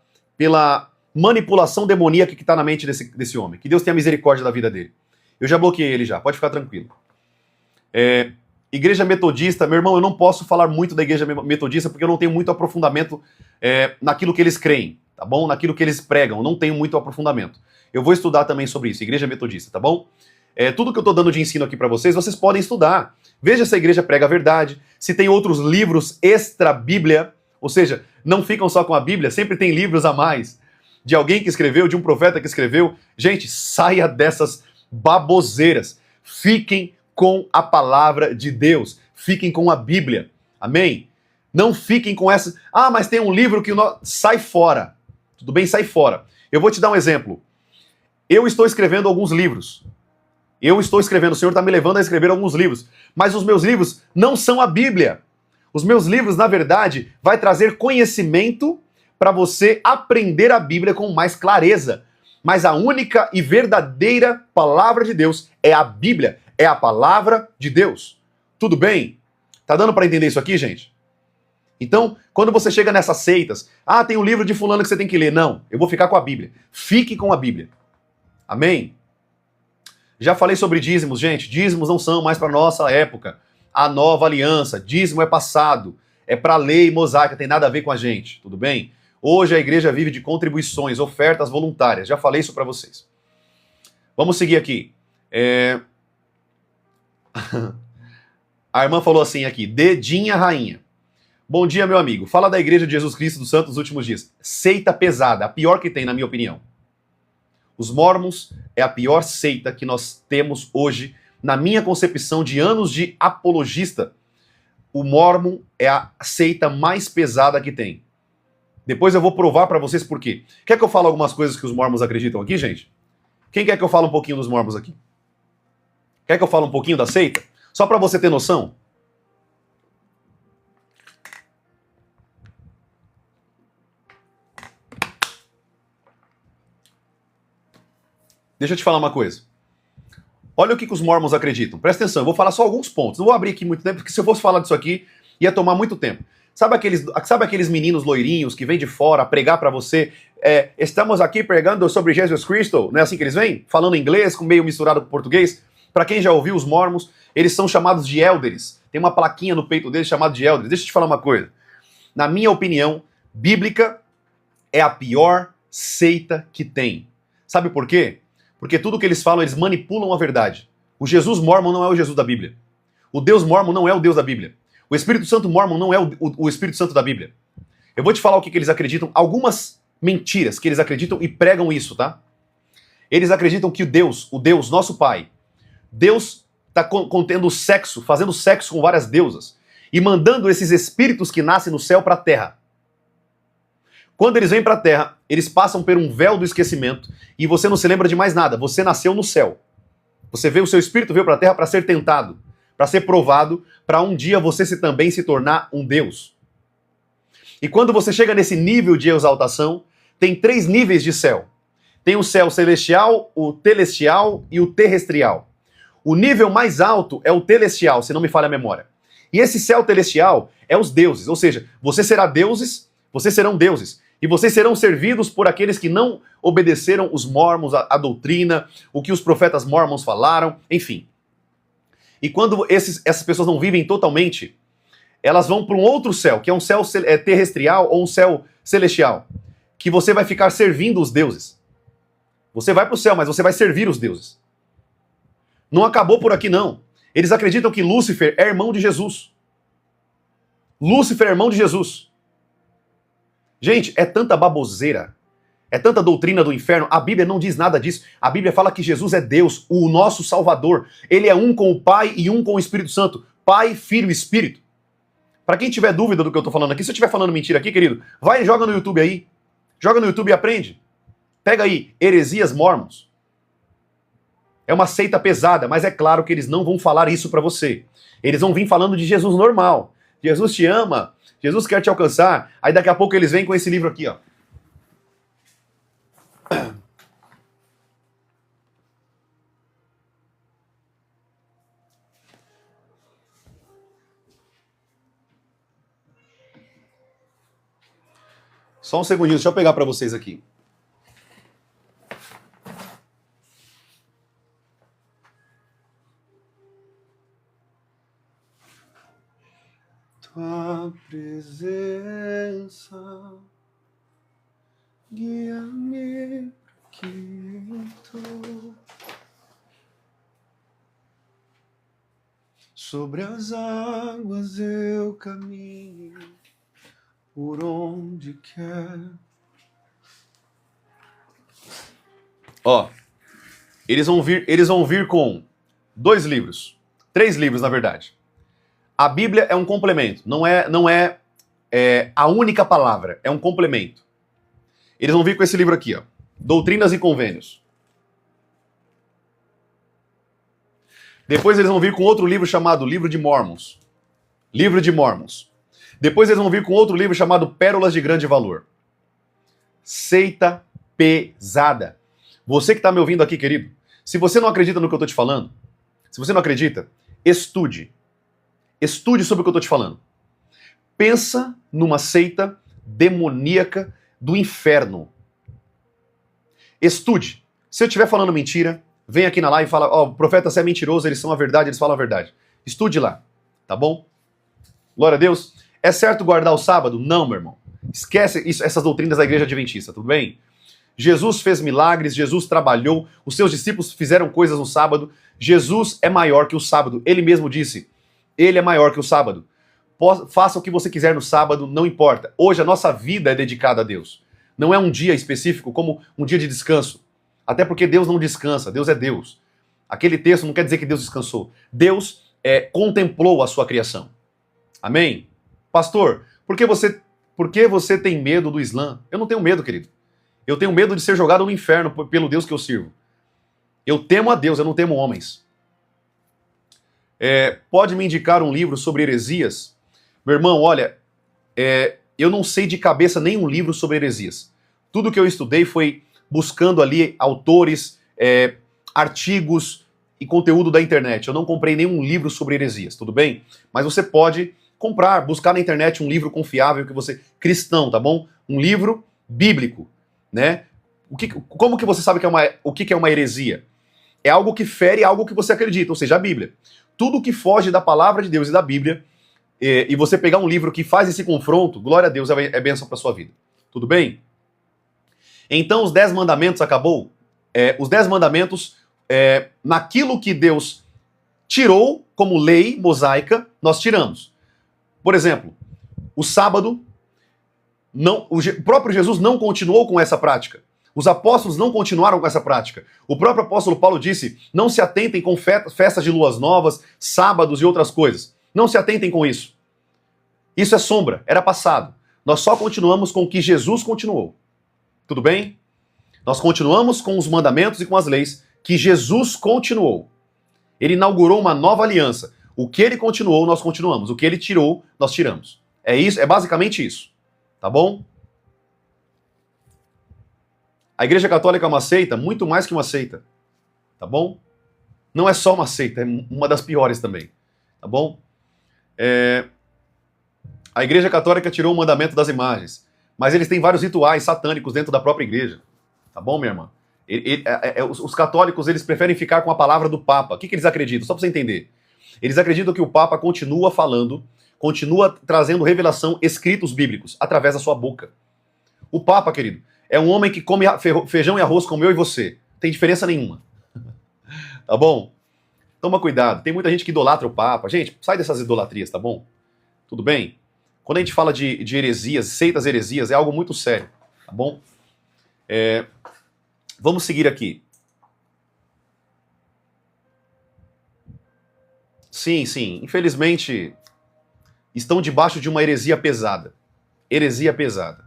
manipulação demoníaca que está na mente desse homem. Que Deus tenha misericórdia da vida dele. Eu já bloqueei ele já, pode ficar tranquilo. Igreja Metodista, meu irmão, eu não posso falar muito da Igreja Metodista porque eu não tenho muito aprofundamento naquilo que eles creem, tá bom? Naquilo que eles pregam, eu não tenho muito aprofundamento. Eu vou estudar também sobre isso, Igreja Metodista, tá bom? Tudo que eu estou dando de ensino aqui para vocês podem estudar. Veja se a igreja prega a verdade, se tem outros livros extra-Bíblia, ou seja, não ficam só com a Bíblia, sempre tem livros a mais, de alguém que escreveu, de um profeta que escreveu. Gente, saia dessas baboseiras. Fiquem com a palavra de Deus. Fiquem com a Bíblia. Amém? Não fiquem com essa... mas tem um livro que... Sai fora. Tudo bem? Sai fora. Eu vou te dar um exemplo. Eu estou escrevendo alguns livros. O Senhor está me levando a escrever alguns livros. Mas os meus livros não são a Bíblia. Os meus livros, na verdade, vai trazer conhecimento para você aprender a Bíblia com mais clareza. Mas a única e verdadeira palavra de Deus é a Bíblia. É a palavra de Deus. Tudo bem? Tá dando para entender isso aqui, gente? Então, quando você chega nessas seitas, tem um livro de fulano que você tem que ler. Não, eu vou ficar com a Bíblia. Fique com a Bíblia. Amém? Já falei sobre dízimos, gente. Dízimos não são mais para nossa época. A nova aliança. Dízimo é passado. É para a lei mosaica, tem nada a ver com a gente. Tudo bem? Hoje a igreja vive de contribuições, ofertas voluntárias. Já falei isso para vocês. Vamos seguir aqui. A irmã falou assim aqui. Dedinha rainha. Bom dia, meu amigo. Fala da Igreja de Jesus Cristo dos Santos dos Últimos Dias. Seita pesada. A pior que tem, na minha opinião. Os Mormons é a pior seita que nós temos hoje. Na minha concepção de anos de apologista, o Mormon é a seita mais pesada que tem. Depois eu vou provar para vocês por quê. Quer que eu fale algumas coisas que os Mormons acreditam aqui, gente? Quem quer que eu fale um pouquinho dos Mormons aqui? Quer que eu fale um pouquinho da seita? Só para você ter noção. Deixa eu te falar uma coisa. Olha o que os Mormons acreditam. Presta atenção, eu vou falar só alguns pontos. Não vou abrir aqui muito tempo, porque se eu fosse falar disso aqui, ia tomar muito tempo. Sabe aqueles meninos loirinhos que vêm de fora pregar para você? Estamos aqui pregando sobre Jesus Cristo. Não é assim que eles vêm? Falando inglês, com meio misturado com português. Para quem já ouviu os Mormons, eles são chamados de elders. Tem uma plaquinha no peito deles chamada de elders. Deixa eu te falar uma coisa. Na minha opinião, bíblica é a pior seita que tem. Sabe por quê? Porque tudo que eles falam, eles manipulam a verdade. O Jesus Mormon não é o Jesus da Bíblia. O Deus Mormon não é o Deus da Bíblia. O Espírito Santo Mormon não é o Espírito Santo da Bíblia. Eu vou te falar o que eles acreditam, algumas mentiras que eles acreditam e pregam isso, tá? Eles acreditam que o Deus, nosso Pai, Deus está contendo sexo, fazendo sexo com várias deusas e mandando esses espíritos que nascem no céu para a terra. Quando eles vêm para a Terra, eles passam por um véu do esquecimento e você não se lembra de mais nada. Você nasceu no céu. Você veio, o seu espírito veio para a Terra para ser tentado, para ser provado, para um dia você também se tornar um Deus. E quando você chega nesse nível de exaltação, tem 3 níveis de céu. Tem o céu celestial, o telestial e o terrestrial. O nível mais alto é o telestial, se não me falha a memória. E esse céu celestial é os deuses, ou seja, vocês serão deuses. E vocês serão servidos por aqueles que não obedeceram os mormons, a doutrina, o que os profetas mormons falaram, enfim. E quando essas pessoas não vivem totalmente, elas vão para um outro céu, que é um céu terrestrial ou um céu celestial, que você vai ficar servindo os deuses. Você vai para o céu, mas você vai servir os deuses. Não acabou por aqui, não. Eles acreditam que Lúcifer é irmão de Jesus. Lúcifer é irmão de Jesus. Gente, é tanta baboseira, é tanta doutrina do inferno, a Bíblia não diz nada disso. A Bíblia fala que Jesus é Deus, o nosso Salvador. Ele é um com o Pai e um com o Espírito Santo. Pai, Filho e Espírito. Para quem tiver dúvida do que eu tô falando aqui, se eu estiver falando mentira aqui, querido, vai e joga no YouTube aí. Joga no YouTube e aprende. Pega aí, Heresias Mormons. É uma seita pesada, mas é claro que eles não vão falar isso para você. Eles vão vir falando de Jesus normal. Jesus te ama, Jesus quer te alcançar. Aí daqui a pouco eles vêm com esse livro aqui, ó. Só um segundinho, deixa eu pegar para vocês aqui. Tua presença guia-me que estou sobre as águas eu caminho por onde quer. Ó, eles vão vir com 2 livros, 3 livros na verdade. A Bíblia é um complemento, não é a única palavra, é um complemento. Eles vão vir com esse livro aqui, ó, Doutrinas e Convênios. Depois eles vão vir com outro livro chamado Livro de Mormons. Livro de Mormons. Depois eles vão vir com outro livro chamado Pérolas de Grande Valor. Seita pesada. Você que está me ouvindo aqui, querido, se você não acredita no que eu estou te falando, se você não acredita, estude. Estude sobre o que eu estou te falando. Pensa numa seita demoníaca do inferno. Estude. Se eu estiver falando mentira, vem aqui na live e fala, ó, o profeta você é mentiroso, eles são a verdade, eles falam a verdade. Estude lá, tá bom? Glória a Deus. É certo guardar o sábado? Não, meu irmão. Esquece essas doutrinas da igreja adventista, tudo bem? Jesus fez milagres, Jesus trabalhou, os seus discípulos fizeram coisas no sábado. Jesus é maior que o sábado. Ele mesmo disse, ele é maior que o sábado. Faça o que você quiser no sábado, não importa. Hoje a nossa vida é dedicada a Deus. Não é um dia específico como um dia de descanso. Até porque Deus não descansa, Deus é Deus. Aquele texto não quer dizer que Deus descansou. Deus contemplou a sua criação. Amém? Pastor, por que você tem medo do Islã? Eu não tenho medo, querido. Eu tenho medo de ser jogado no inferno pelo Deus que eu sirvo. Eu temo a Deus, eu não temo homens. Pode me indicar um livro sobre heresias? Meu irmão, olha, eu não sei de cabeça nenhum livro sobre heresias. Tudo que eu estudei foi buscando ali autores, artigos e conteúdo da internet. Eu não comprei nenhum livro sobre heresias, tudo bem? Mas você pode comprar, buscar na internet um livro confiável cristão, tá bom? Um livro bíblico, né? Como que você sabe o que é uma heresia? É algo que fere algo que você acredita, ou seja, a Bíblia. Tudo que foge da palavra de Deus e da Bíblia, e você pegar um livro que faz esse confronto, glória a Deus, é bênção para sua vida. Tudo bem? Então os 10 mandamentos acabou? Os 10 mandamentos, naquilo que Deus tirou como lei mosaica, nós tiramos. Por exemplo, o sábado, o próprio Jesus não continuou com essa prática. Os apóstolos não continuaram com essa prática. O próprio apóstolo Paulo disse, não se atentem com festas de luas novas, sábados e outras coisas. Não se atentem com isso. Isso é sombra, era passado. Nós só continuamos com o que Jesus continuou. Tudo bem? Nós continuamos com os mandamentos e com as leis que Jesus continuou. Ele inaugurou uma nova aliança. O que ele continuou, nós continuamos. O que ele tirou, nós tiramos. É isso, é basicamente isso. Tá bom? A Igreja Católica é uma seita, muito mais que uma seita. Tá bom? Não é só uma seita, é uma das piores também. Tá bom? A Igreja Católica tirou o mandamento das imagens, mas eles têm vários rituais satânicos dentro da própria igreja. Tá bom, minha irmã? Os católicos, eles preferem ficar com a palavra do Papa. O que eles acreditam? Só para você entender. Eles acreditam que o Papa continua falando, continua trazendo revelação, escritos bíblicos, através da sua boca. O Papa, querido, é um homem que come feijão e arroz como eu e você. Não tem diferença nenhuma. Tá bom? Toma cuidado. Tem muita gente que idolatra o Papa. Gente, sai dessas idolatrias, tá bom? Tudo bem? Quando a gente fala de heresias, seitas heresias, é algo muito sério. Tá bom? Vamos seguir aqui. Sim, sim. Infelizmente, estão debaixo de uma heresia pesada. Heresia pesada.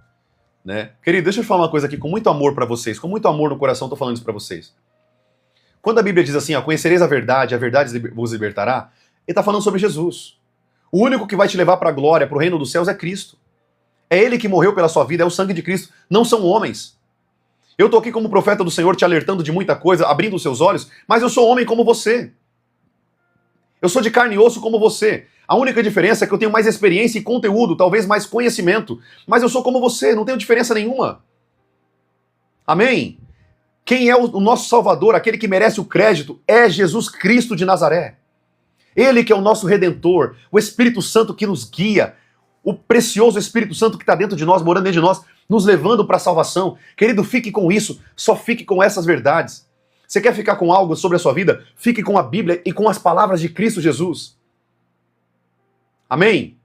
Né? Querido, deixa eu falar uma coisa aqui com muito amor para vocês, com muito amor no coração, tô falando isso para vocês. Quando a Bíblia diz assim, ó, conhecereis a verdade vos libertará, ele tá falando sobre Jesus. O único que vai te levar para a glória, para o reino dos céus é Cristo. É Ele que morreu pela sua vida, é o sangue de Cristo, não são homens. Eu tô aqui como profeta do Senhor te alertando de muita coisa, abrindo os seus olhos, mas eu sou homem como você. Eu sou de carne e osso como você. A única diferença é que eu tenho mais experiência e conteúdo, talvez mais conhecimento. Mas eu sou como você, não tenho diferença nenhuma. Amém? Quem é o nosso Salvador, aquele que merece o crédito, é Jesus Cristo de Nazaré. Ele que é o nosso Redentor, o Espírito Santo que nos guia, o precioso Espírito Santo que está dentro de nós, morando dentro de nós, nos levando para a salvação. Querido, fique com isso, só fique com essas verdades. Você quer ficar com algo sobre a sua vida? Fique com a Bíblia e com as palavras de Cristo Jesus. Amém?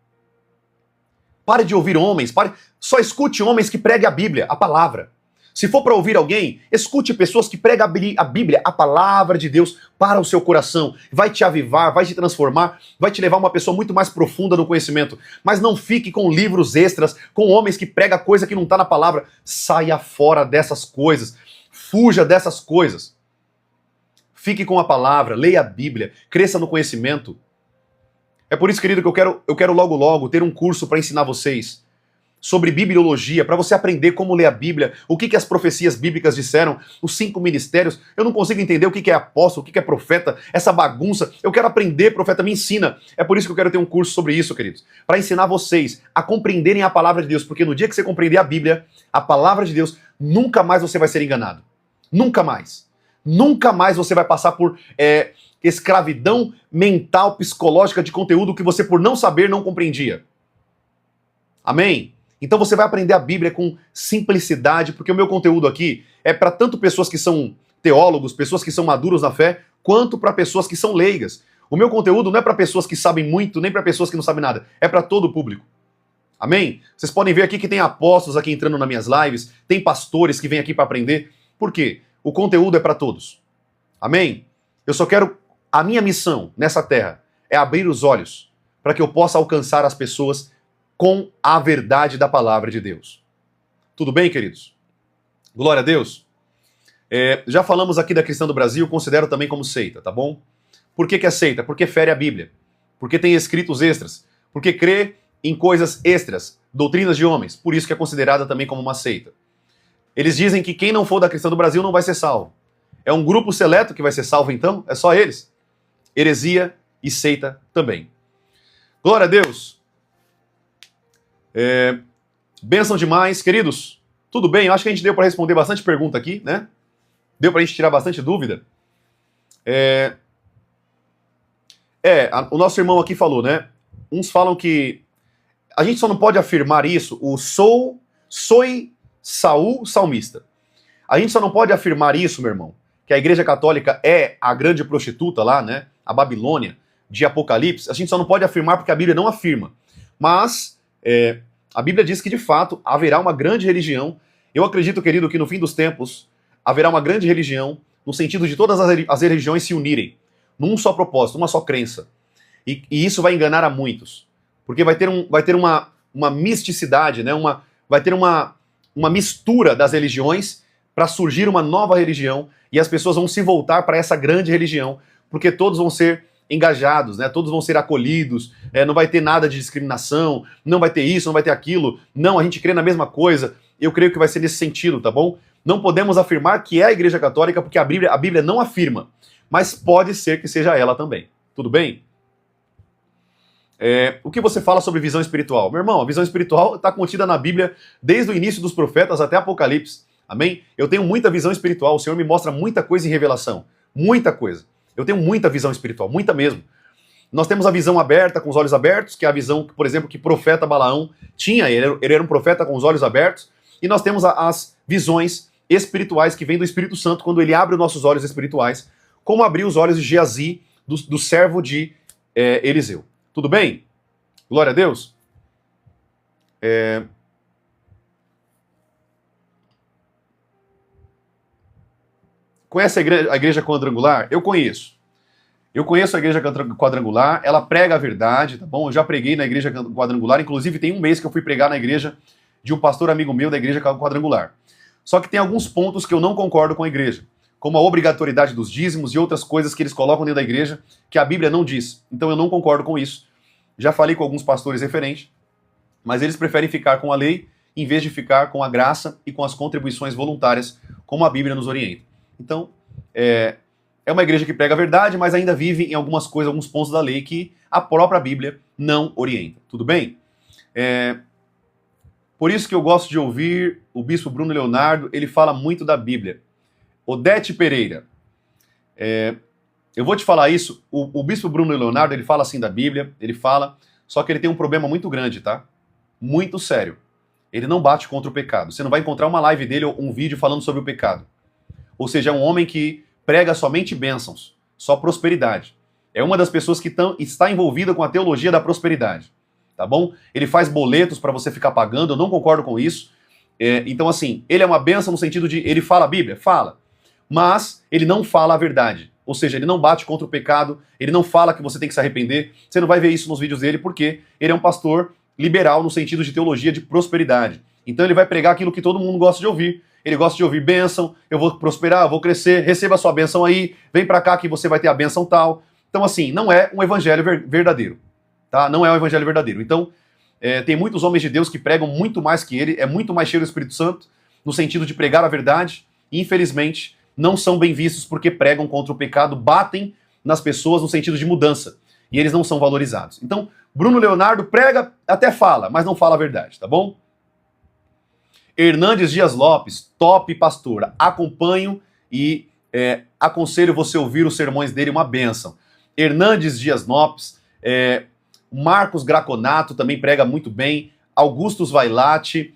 Pare de ouvir homens, só escute homens que preguem a Bíblia, a palavra. Se for para ouvir alguém, escute pessoas que pregam a Bíblia, a palavra de Deus para o seu coração. Vai te avivar, vai te transformar, vai te levar a uma pessoa muito mais profunda no conhecimento. Mas não fique com livros extras, com homens que pregam coisa que não está na palavra. Saia fora dessas coisas. Fuja dessas coisas. Fique com a palavra, leia a Bíblia, cresça no conhecimento. É por isso, querido, que eu quero logo logo ter um curso para ensinar vocês sobre bibliologia, para você aprender como ler a Bíblia, o que as profecias bíblicas disseram, os 5 ministérios. Eu não consigo entender o que é apóstolo, o que é profeta, essa bagunça. Eu quero aprender, profeta, me ensina. É por isso que eu quero ter um curso sobre isso, queridos, para ensinar vocês a compreenderem a palavra de Deus, porque no dia que você compreender a Bíblia, a palavra de Deus, nunca mais você vai ser enganado. Nunca mais. Nunca mais você vai passar por escravidão mental, psicológica de conteúdo que você, por não saber, não compreendia. Amém? Então você vai aprender a Bíblia com simplicidade, porque o meu conteúdo aqui é para tanto pessoas que são teólogos, pessoas que são maduros na fé, quanto para pessoas que são leigas. O meu conteúdo não é para pessoas que sabem muito, nem para pessoas que não sabem nada. É para todo o público. Amém? Vocês podem ver aqui que tem apóstolos aqui entrando nas minhas lives, tem pastores que vêm aqui para aprender. Por quê? O conteúdo é para todos. Amém? Eu só quero... A minha missão nessa terra é abrir os olhos para que eu possa alcançar as pessoas com a verdade da palavra de Deus. Tudo bem, queridos? Glória a Deus. Já falamos aqui da cristã do Brasil, considero também como seita, tá bom? Por que é seita? Porque fere a Bíblia. Porque tem escritos extras. Porque crê em coisas extras, doutrinas de homens. Por isso que é considerada também como uma seita. Eles dizem que quem não for da cristã do Brasil não vai ser salvo. É um grupo seleto que vai ser salvo então? É só eles? Heresia e seita também. Glória a Deus. Bênção demais. Queridos, tudo bem? Eu acho que a gente deu para responder bastante pergunta aqui, né? Deu para a gente tirar bastante dúvida. O nosso irmão aqui falou, né? Uns falam que a gente só não pode afirmar isso, soy Saul salmista. A gente só não pode afirmar isso, meu irmão, que a Igreja Católica é a grande prostituta lá, né? A Babilônia de Apocalipse. A gente só não pode afirmar porque a Bíblia não afirma. Mas a Bíblia diz que, de fato, haverá uma grande religião. Eu acredito, querido, que no fim dos tempos haverá uma grande religião no sentido de todas as religiões se unirem num só propósito, uma só crença. E isso vai enganar a muitos. Porque vai ter uma misticidade, né? Vai ter uma mistura das religiões para surgir uma nova religião e as pessoas vão se voltar para essa grande religião, porque todos vão ser engajados, né? Todos vão ser acolhidos, não vai ter nada de discriminação, não vai ter isso, não vai ter aquilo, não, a gente crê na mesma coisa. Eu creio que vai ser nesse sentido, tá bom? Não podemos afirmar que é a Igreja Católica, porque a Bíblia não afirma, mas pode ser que seja ela também. Tudo bem? O que você fala sobre visão espiritual? Meu irmão, a visão espiritual está contida na Bíblia desde o início dos profetas até Apocalipse. Amém? Eu tenho muita visão espiritual, o Senhor me mostra muita coisa em revelação. Muita coisa. Eu tenho muita visão espiritual, muita mesmo. Nós temos a visão aberta, com os olhos abertos, que é a visão, por exemplo, que profeta Balaão tinha. Ele era um profeta com os olhos abertos. E nós temos as visões espirituais que vêm do Espírito Santo quando ele abre os nossos olhos espirituais, como abriu os olhos de Geazi, do servo de Eliseu. Tudo bem? Glória a Deus. Conhece a igreja quadrangular? Eu conheço. Eu conheço a igreja quadrangular, ela prega a verdade, tá bom? Eu já preguei na igreja quadrangular, inclusive tem um mês que eu fui pregar na igreja de um pastor amigo meu da igreja quadrangular. Só que tem alguns pontos que eu não concordo com a igreja, como a obrigatoriedade dos dízimos e outras coisas que eles colocam dentro da igreja que a Bíblia não diz. Então eu não concordo com isso. Já falei com alguns pastores referentes, mas eles preferem ficar com a lei em vez de ficar com a graça e com as contribuições voluntárias, como a Bíblia nos orienta. Então, é uma igreja que prega a verdade, mas ainda vive em algumas coisas, alguns pontos da lei que a própria Bíblia não orienta. Tudo bem? Por isso que eu gosto de ouvir o bispo Bruno Leonardo, ele fala muito da Bíblia. Odete Pereira, eu vou te falar isso, o bispo Bruno Leonardo, ele fala assim da Bíblia, ele fala, só que ele tem um problema muito grande, tá? Muito sério. Ele não bate contra o pecado. Você não vai encontrar uma live dele ou um vídeo falando sobre o pecado. Ou seja, é um homem que prega somente bênçãos, só prosperidade. É uma das pessoas que está envolvida com a teologia da prosperidade, tá bom? Ele faz boletos para você ficar pagando, eu não concordo com isso. Então, assim, ele é uma bênção no sentido de, ele fala a Bíblia? Fala. Mas ele não fala a verdade. Ou seja, ele não bate contra o pecado, ele não fala que você tem que se arrepender. Você não vai ver isso nos vídeos dele, porque ele é um pastor liberal no sentido de teologia de prosperidade. Então ele vai pregar aquilo que todo mundo gosta de ouvir. Ele gosta de ouvir bênção, eu vou prosperar, eu vou crescer, receba a sua bênção aí, vem pra cá que você vai ter a bênção tal. Então assim, não é um evangelho verdadeiro, tá? Não é um evangelho verdadeiro. Então, tem muitos homens de Deus que pregam muito mais que ele, é muito mais cheio do Espírito Santo, no sentido de pregar a verdade, e infelizmente não são bem vistos porque pregam contra o pecado, batem nas pessoas no sentido de mudança, e eles não são valorizados. Então, Bruno Leonardo prega, até fala, mas não fala a verdade, tá bom? Hernandes Dias Lopes, top pastor, acompanho e aconselho você ouvir os sermões dele, uma bênção. Hernandes Dias Lopes, Marcos Graconato também prega muito bem, Augustus Vailate,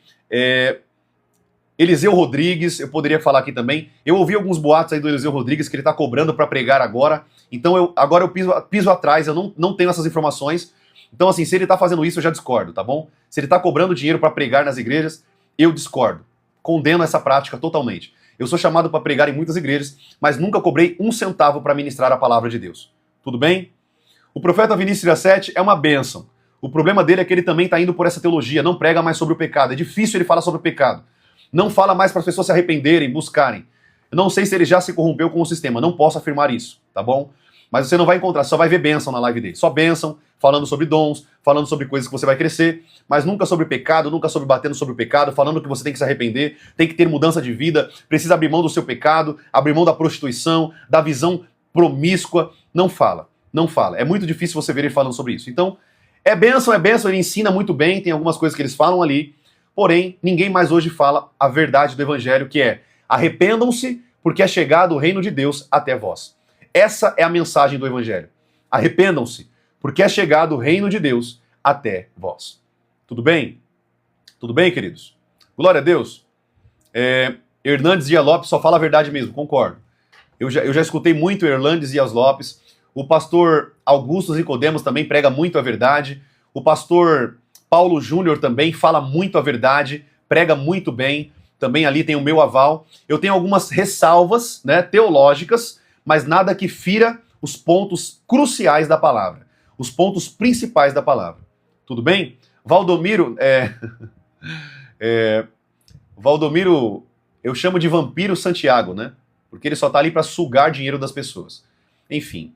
Eliseu Rodrigues, eu poderia falar aqui também. Eu ouvi alguns boatos aí do Eliseu Rodrigues que ele está cobrando para pregar agora, então agora eu piso atrás, eu não tenho essas informações. Então assim, se ele está fazendo isso, eu já discordo, tá bom? Se ele está cobrando dinheiro para pregar nas igrejas, eu discordo. Condeno essa prática totalmente. Eu sou chamado para pregar em muitas igrejas, mas nunca cobrei um centavo para ministrar a palavra de Deus. Tudo bem? O profeta Vinícius Girassetti é uma bênção. O problema dele é que ele também está indo por essa teologia, não prega mais sobre o pecado. É difícil ele falar sobre o pecado. Não fala mais para as pessoas se arrependerem, buscarem. Eu não sei se ele já se corrompeu com o sistema, não posso afirmar isso, tá bom? Mas você não vai encontrar, só vai ver bênção na live dele. Só bênção, falando sobre dons, falando sobre coisas que você vai crescer, mas nunca sobre pecado, nunca sobre batendo sobre o pecado, falando que você tem que se arrepender, tem que ter mudança de vida, precisa abrir mão do seu pecado, abrir mão da prostituição, da visão promíscua. Não fala, não fala. É muito difícil você ver ele falando sobre isso. Então, é bênção, ele ensina muito bem, tem algumas coisas que eles falam ali, porém, ninguém mais hoje fala a verdade do evangelho, que é: arrependam-se, porque é chegado o reino de Deus até vós. Essa é a mensagem do evangelho. Arrependam-se, porque é chegado o reino de Deus até vós. Tudo bem? Tudo bem, queridos? Glória a Deus. Hernandes Dias Lopes só fala a verdade mesmo, concordo. Eu já escutei muito Hernandes Dias Lopes. O pastor Augusto Nicodemos também prega muito a verdade. O pastor Paulo Júnior também fala muito a verdade, prega muito bem. Também ali tem o meu aval. Eu tenho algumas ressalvas, né, teológicas, mas nada que fira os pontos cruciais da palavra, os pontos principais da palavra. Tudo bem? Valdomiro, Valdomiro, eu chamo de vampiro Santiago, né? Porque ele só tá ali para sugar dinheiro das pessoas. Enfim,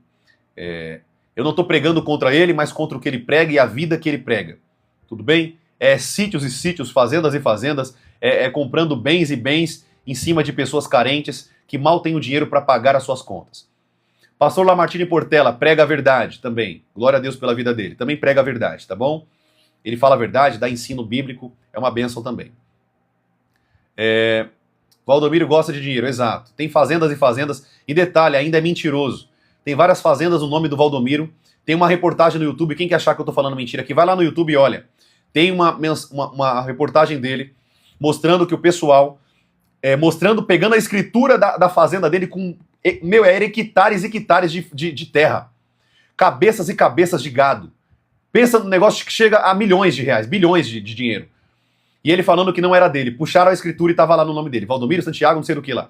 eu não tô pregando contra ele, mas contra o que ele prega e a vida que ele prega. Tudo bem? Sítios e sítios, fazendas e fazendas, comprando bens e bens em cima de pessoas carentes que mal têm o dinheiro para pagar as suas contas. Pastor Lamartine Portela prega a verdade também. Glória a Deus pela vida dele. Também prega a verdade, tá bom? Ele fala a verdade, dá ensino bíblico, é uma bênção também. Valdomiro gosta de dinheiro, exato. Tem fazendas e fazendas. E detalhe, ainda é mentiroso. Tem várias fazendas no nome do Valdomiro. Tem uma reportagem no YouTube. Quem que achar que eu tô falando mentira aqui, vai lá no YouTube e olha. Tem uma reportagem dele mostrando que o pessoal... pegando a escritura da fazenda dele com... era hectares e hectares de terra. Cabeças e cabeças de gado. Pensa no negócio que chega a milhões de reais, bilhões de dinheiro. E ele falando que não era dele. Puxaram a escritura e estava lá no nome dele. Valdomiro Santiago, não sei do que lá.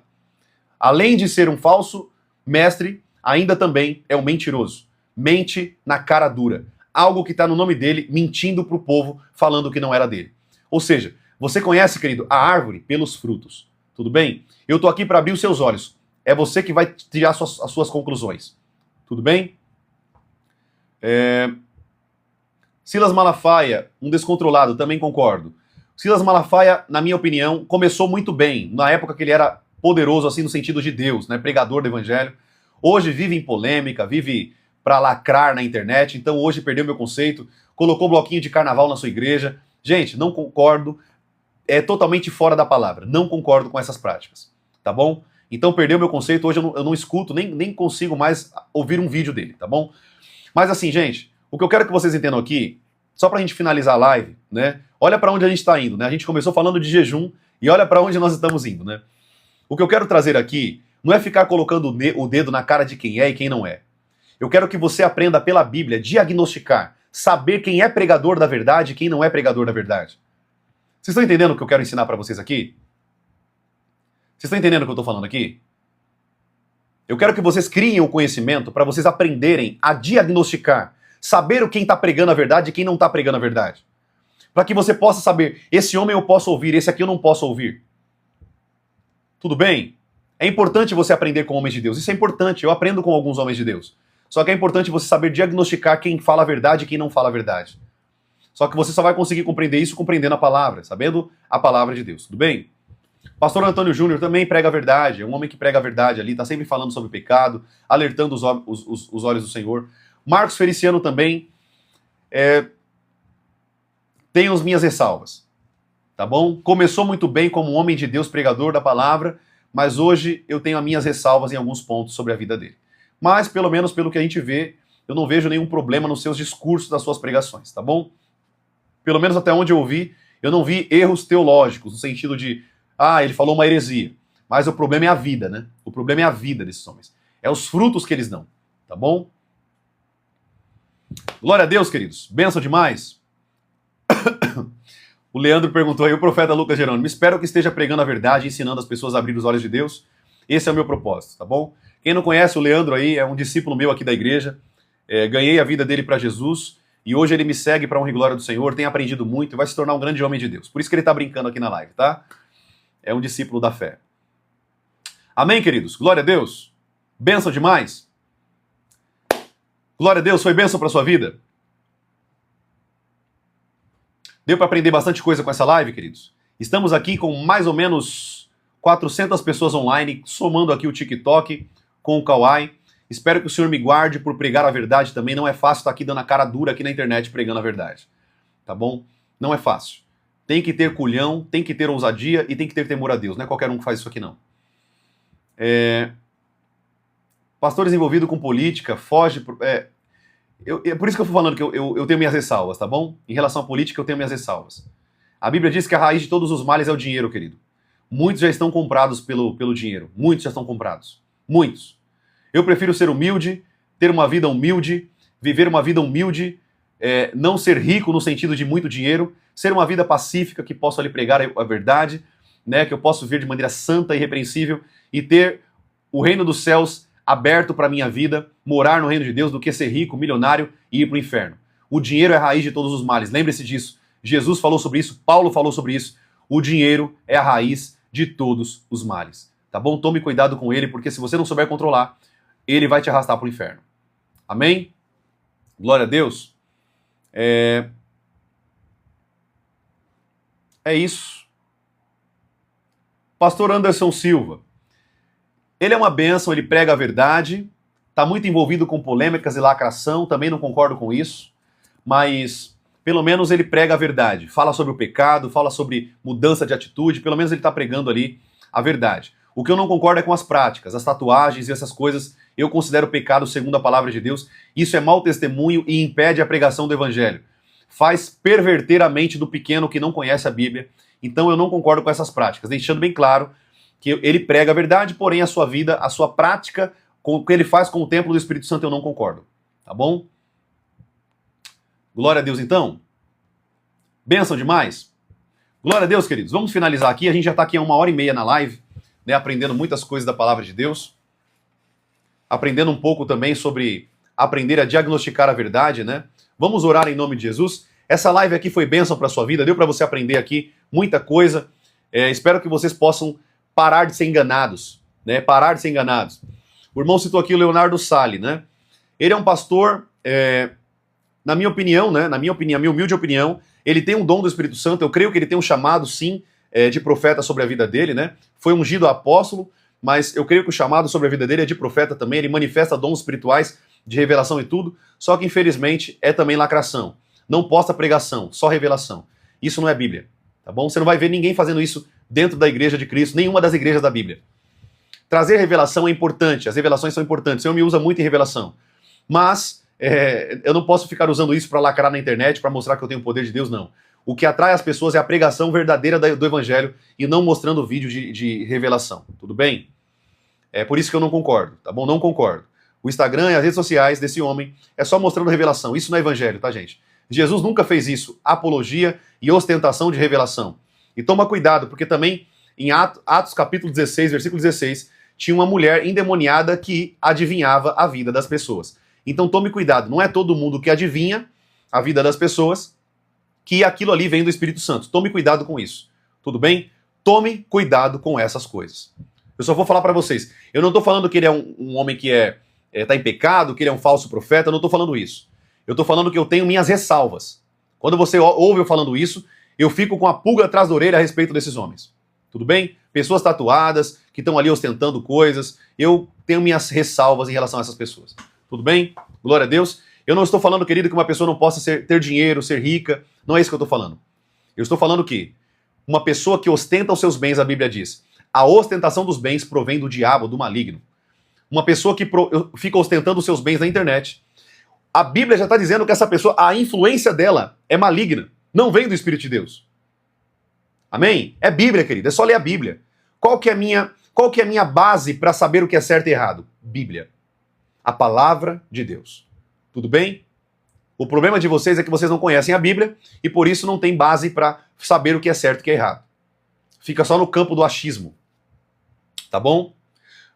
Além de ser um falso mestre, ainda também é um mentiroso. Mente na cara dura. Algo que está no nome dele, mentindo para o povo, falando que não era dele. Ou seja, você conhece, querido, a árvore pelos frutos. Tudo bem? Eu estou aqui para abrir os seus olhos. É você que vai tirar as suas conclusões. Tudo bem? Silas Malafaia, um descontrolado, também concordo. Silas Malafaia, na minha opinião, começou muito bem, na época que ele era poderoso, assim, no sentido de Deus, né? Pregador do evangelho. Hoje vive em polêmica, vive para lacrar na internet, então hoje perdeu meu conceito, colocou bloquinho de carnaval na sua igreja. Gente, não concordo, é totalmente fora da palavra, não concordo com essas práticas, tá bom? Então perdeu meu conceito, hoje eu não escuto, nem consigo mais ouvir um vídeo dele, tá bom? Mas assim, gente, o que eu quero que vocês entendam aqui, só pra gente finalizar a live, né? Olha pra onde a gente tá indo, né? A gente começou falando de jejum e olha pra onde nós estamos indo, né? O que eu quero trazer aqui não é ficar colocando o dedo na cara de quem é e quem não é. Eu quero que você aprenda pela Bíblia, diagnosticar, saber quem é pregador da verdade e quem não é pregador da verdade. Vocês estão entendendo o que eu quero ensinar pra vocês aqui? Vocês estão entendendo o que eu tô falando aqui? Eu quero que vocês criem o conhecimento para vocês aprenderem a diagnosticar, saber quem está pregando a verdade e quem não está pregando a verdade. Para que você possa saber, esse homem eu posso ouvir, esse aqui eu não posso ouvir. Tudo bem? É importante você aprender com homens de Deus. Isso é importante, eu aprendo com alguns homens de Deus. Só que é importante você saber diagnosticar quem fala a verdade e quem não fala a verdade. Só que você só vai conseguir compreender isso compreendendo a palavra, sabendo a palavra de Deus. Tudo bem? Pastor Antônio Júnior também prega a verdade, é um homem que prega a verdade ali, está sempre falando sobre o pecado, alertando os olhos do Senhor. Marcos Feliciano também tem as minhas ressalvas, tá bom? Começou muito bem como um homem de Deus, pregador da palavra, mas hoje eu tenho as minhas ressalvas em alguns pontos sobre a vida dele. Mas, pelo menos pelo que a gente vê, eu não vejo nenhum problema nos seus discursos, das suas pregações, tá bom? Pelo menos até onde eu vi, eu não vi erros teológicos, no sentido de, ele falou uma heresia. Mas o problema é a vida, né? O problema é a vida desses homens. É os frutos que eles dão, tá bom? Glória a Deus, queridos. Benção demais. O Leandro perguntou aí, o profeta Lucas Jerônimo, espero que esteja pregando a verdade, ensinando as pessoas a abrir os olhos de Deus. Esse é o meu propósito, tá bom? Quem não conhece o Leandro aí, é um discípulo meu aqui da igreja. Ganhei a vida dele para Jesus e hoje ele me segue para honra e glória do Senhor, tem aprendido muito e vai se tornar um grande homem de Deus. Por isso que ele está brincando aqui na live, tá? É um discípulo da fé. Amém, queridos? Glória a Deus. Bênção demais. Glória a Deus, foi bênção para sua vida? Deu para aprender bastante coisa com essa live, queridos? Estamos aqui com mais ou menos 400 pessoas online, somando aqui o TikTok com o Kawai. Espero que o Senhor me guarde por pregar a verdade também. Não é fácil estar aqui dando a cara dura aqui na internet pregando a verdade. Tá bom? Não é fácil. Tem que ter culhão, tem que ter ousadia e tem que ter temor a Deus. Não é qualquer um que faz isso aqui, não. Pastores envolvidos com política, foge... por isso que eu estou falando que eu tenho minhas ressalvas, tá bom? Em relação à política, eu tenho minhas ressalvas. A Bíblia diz que a raiz de todos os males é o dinheiro, querido. Muitos já estão comprados pelo dinheiro. Muitos já estão comprados. Muitos. Eu prefiro ser humilde, ter uma vida humilde, viver uma vida humilde, não ser rico no sentido de muito dinheiro, ser uma vida pacífica, que possa lhe pregar a verdade, né, que eu possa viver de maneira santa e irrepreensível e ter o reino dos céus aberto para a minha vida, morar no reino de Deus, do que ser rico, milionário e ir para o inferno. O dinheiro é a raiz de todos os males. Lembre-se disso. Jesus falou sobre isso, Paulo falou sobre isso. O dinheiro é a raiz de todos os males. Tá bom? Tome cuidado com ele, porque se você não souber controlar, ele vai te arrastar para o inferno. Amém? Glória a Deus. É isso. Pastor Anderson Silva. Ele é uma bênção, ele prega a verdade, está muito envolvido com polêmicas e lacração, também não concordo com isso, mas pelo menos ele prega a verdade. Fala sobre o pecado, fala sobre mudança de atitude, pelo menos ele está pregando ali a verdade. O que eu não concordo é com as práticas, as tatuagens e essas coisas, eu considero pecado segundo a palavra de Deus. Isso é mau testemunho e impede a pregação do evangelho. Faz perverter a mente do pequeno que não conhece a Bíblia. Então eu não concordo com essas práticas, deixando bem claro que ele prega a verdade, porém a sua vida, a sua prática, com o que ele faz com o templo do Espírito Santo, eu não concordo. Tá bom? Glória a Deus, então. Bênção demais. Glória a Deus, queridos. Vamos finalizar aqui. A gente já está aqui há 1h30 na live, né, aprendendo muitas coisas da palavra de Deus. Aprendendo um pouco também sobre aprender a diagnosticar a verdade, né? Vamos orar em nome de Jesus. Essa live aqui foi bênção para a sua vida. Deu para você aprender aqui muita coisa. Espero que vocês possam parar de ser enganados, né? Parar de ser enganados. O irmão citou aqui o Leonardo Sali, né? Ele é um pastor, na minha opinião, né? Na minha opinião, minha humilde opinião, ele tem um dom do Espírito Santo. Eu creio que ele tem um chamado, sim, de profeta sobre a vida dele, né? Foi ungido apóstolo, mas eu creio que o chamado sobre a vida dele é de profeta também. Ele manifesta dons espirituais de revelação e tudo. Só que infelizmente é também lacração. Não posta pregação, só revelação. Isso não é Bíblia, tá bom? Você não vai ver ninguém fazendo isso dentro da igreja de Cristo, nenhuma das igrejas da Bíblia. Trazer revelação é importante, as revelações são importantes, o Senhor me usa muito em revelação. Mas eu não posso ficar usando isso para lacrar na internet, para mostrar que eu tenho o poder de Deus, não. O que atrai as pessoas é a pregação verdadeira do Evangelho e não mostrando vídeo de revelação, tudo bem? É por isso que eu não concordo, tá bom? Não concordo. O Instagram e as redes sociais desse homem é só mostrando revelação, isso não é Evangelho, tá, gente? Jesus nunca fez isso, apologia e ostentação de revelação. E toma cuidado, porque também em Atos capítulo 16, versículo 16, tinha uma mulher endemoniada que adivinhava a vida das pessoas. Então tome cuidado, não é todo mundo que adivinha a vida das pessoas que aquilo ali vem do Espírito Santo. Tome cuidado com isso, tudo bem? Tome cuidado com essas coisas. Eu só vou falar para vocês, eu não estou falando que ele é um homem que está em pecado, que ele é um falso profeta, eu não estou falando isso. Eu estou falando que eu tenho minhas ressalvas. Quando você ouve eu falando isso, eu fico com a pulga atrás da orelha a respeito desses homens. Tudo bem? Pessoas tatuadas, que estão ali ostentando coisas. Eu tenho minhas ressalvas em relação a essas pessoas. Tudo bem? Glória a Deus. Eu não estou falando, querido, que uma pessoa não possa ter dinheiro, ser rica. Não é isso que eu estou falando. Eu estou falando que uma pessoa que ostenta os seus bens, a Bíblia diz, A ostentação dos bens provém do diabo, do maligno. Uma pessoa que fica ostentando os seus bens na internet, a Bíblia já está dizendo que essa pessoa, a influência dela é maligna, não vem do Espírito de Deus. Amém? É Bíblia, querido, é só ler a Bíblia. Qual que é a minha base para saber o que é certo e errado? Bíblia. A palavra de Deus. Tudo bem? O problema de vocês é que vocês não conhecem a Bíblia e por isso não tem base para saber o que é certo e o que é errado. Fica só no campo do achismo. Tá bom?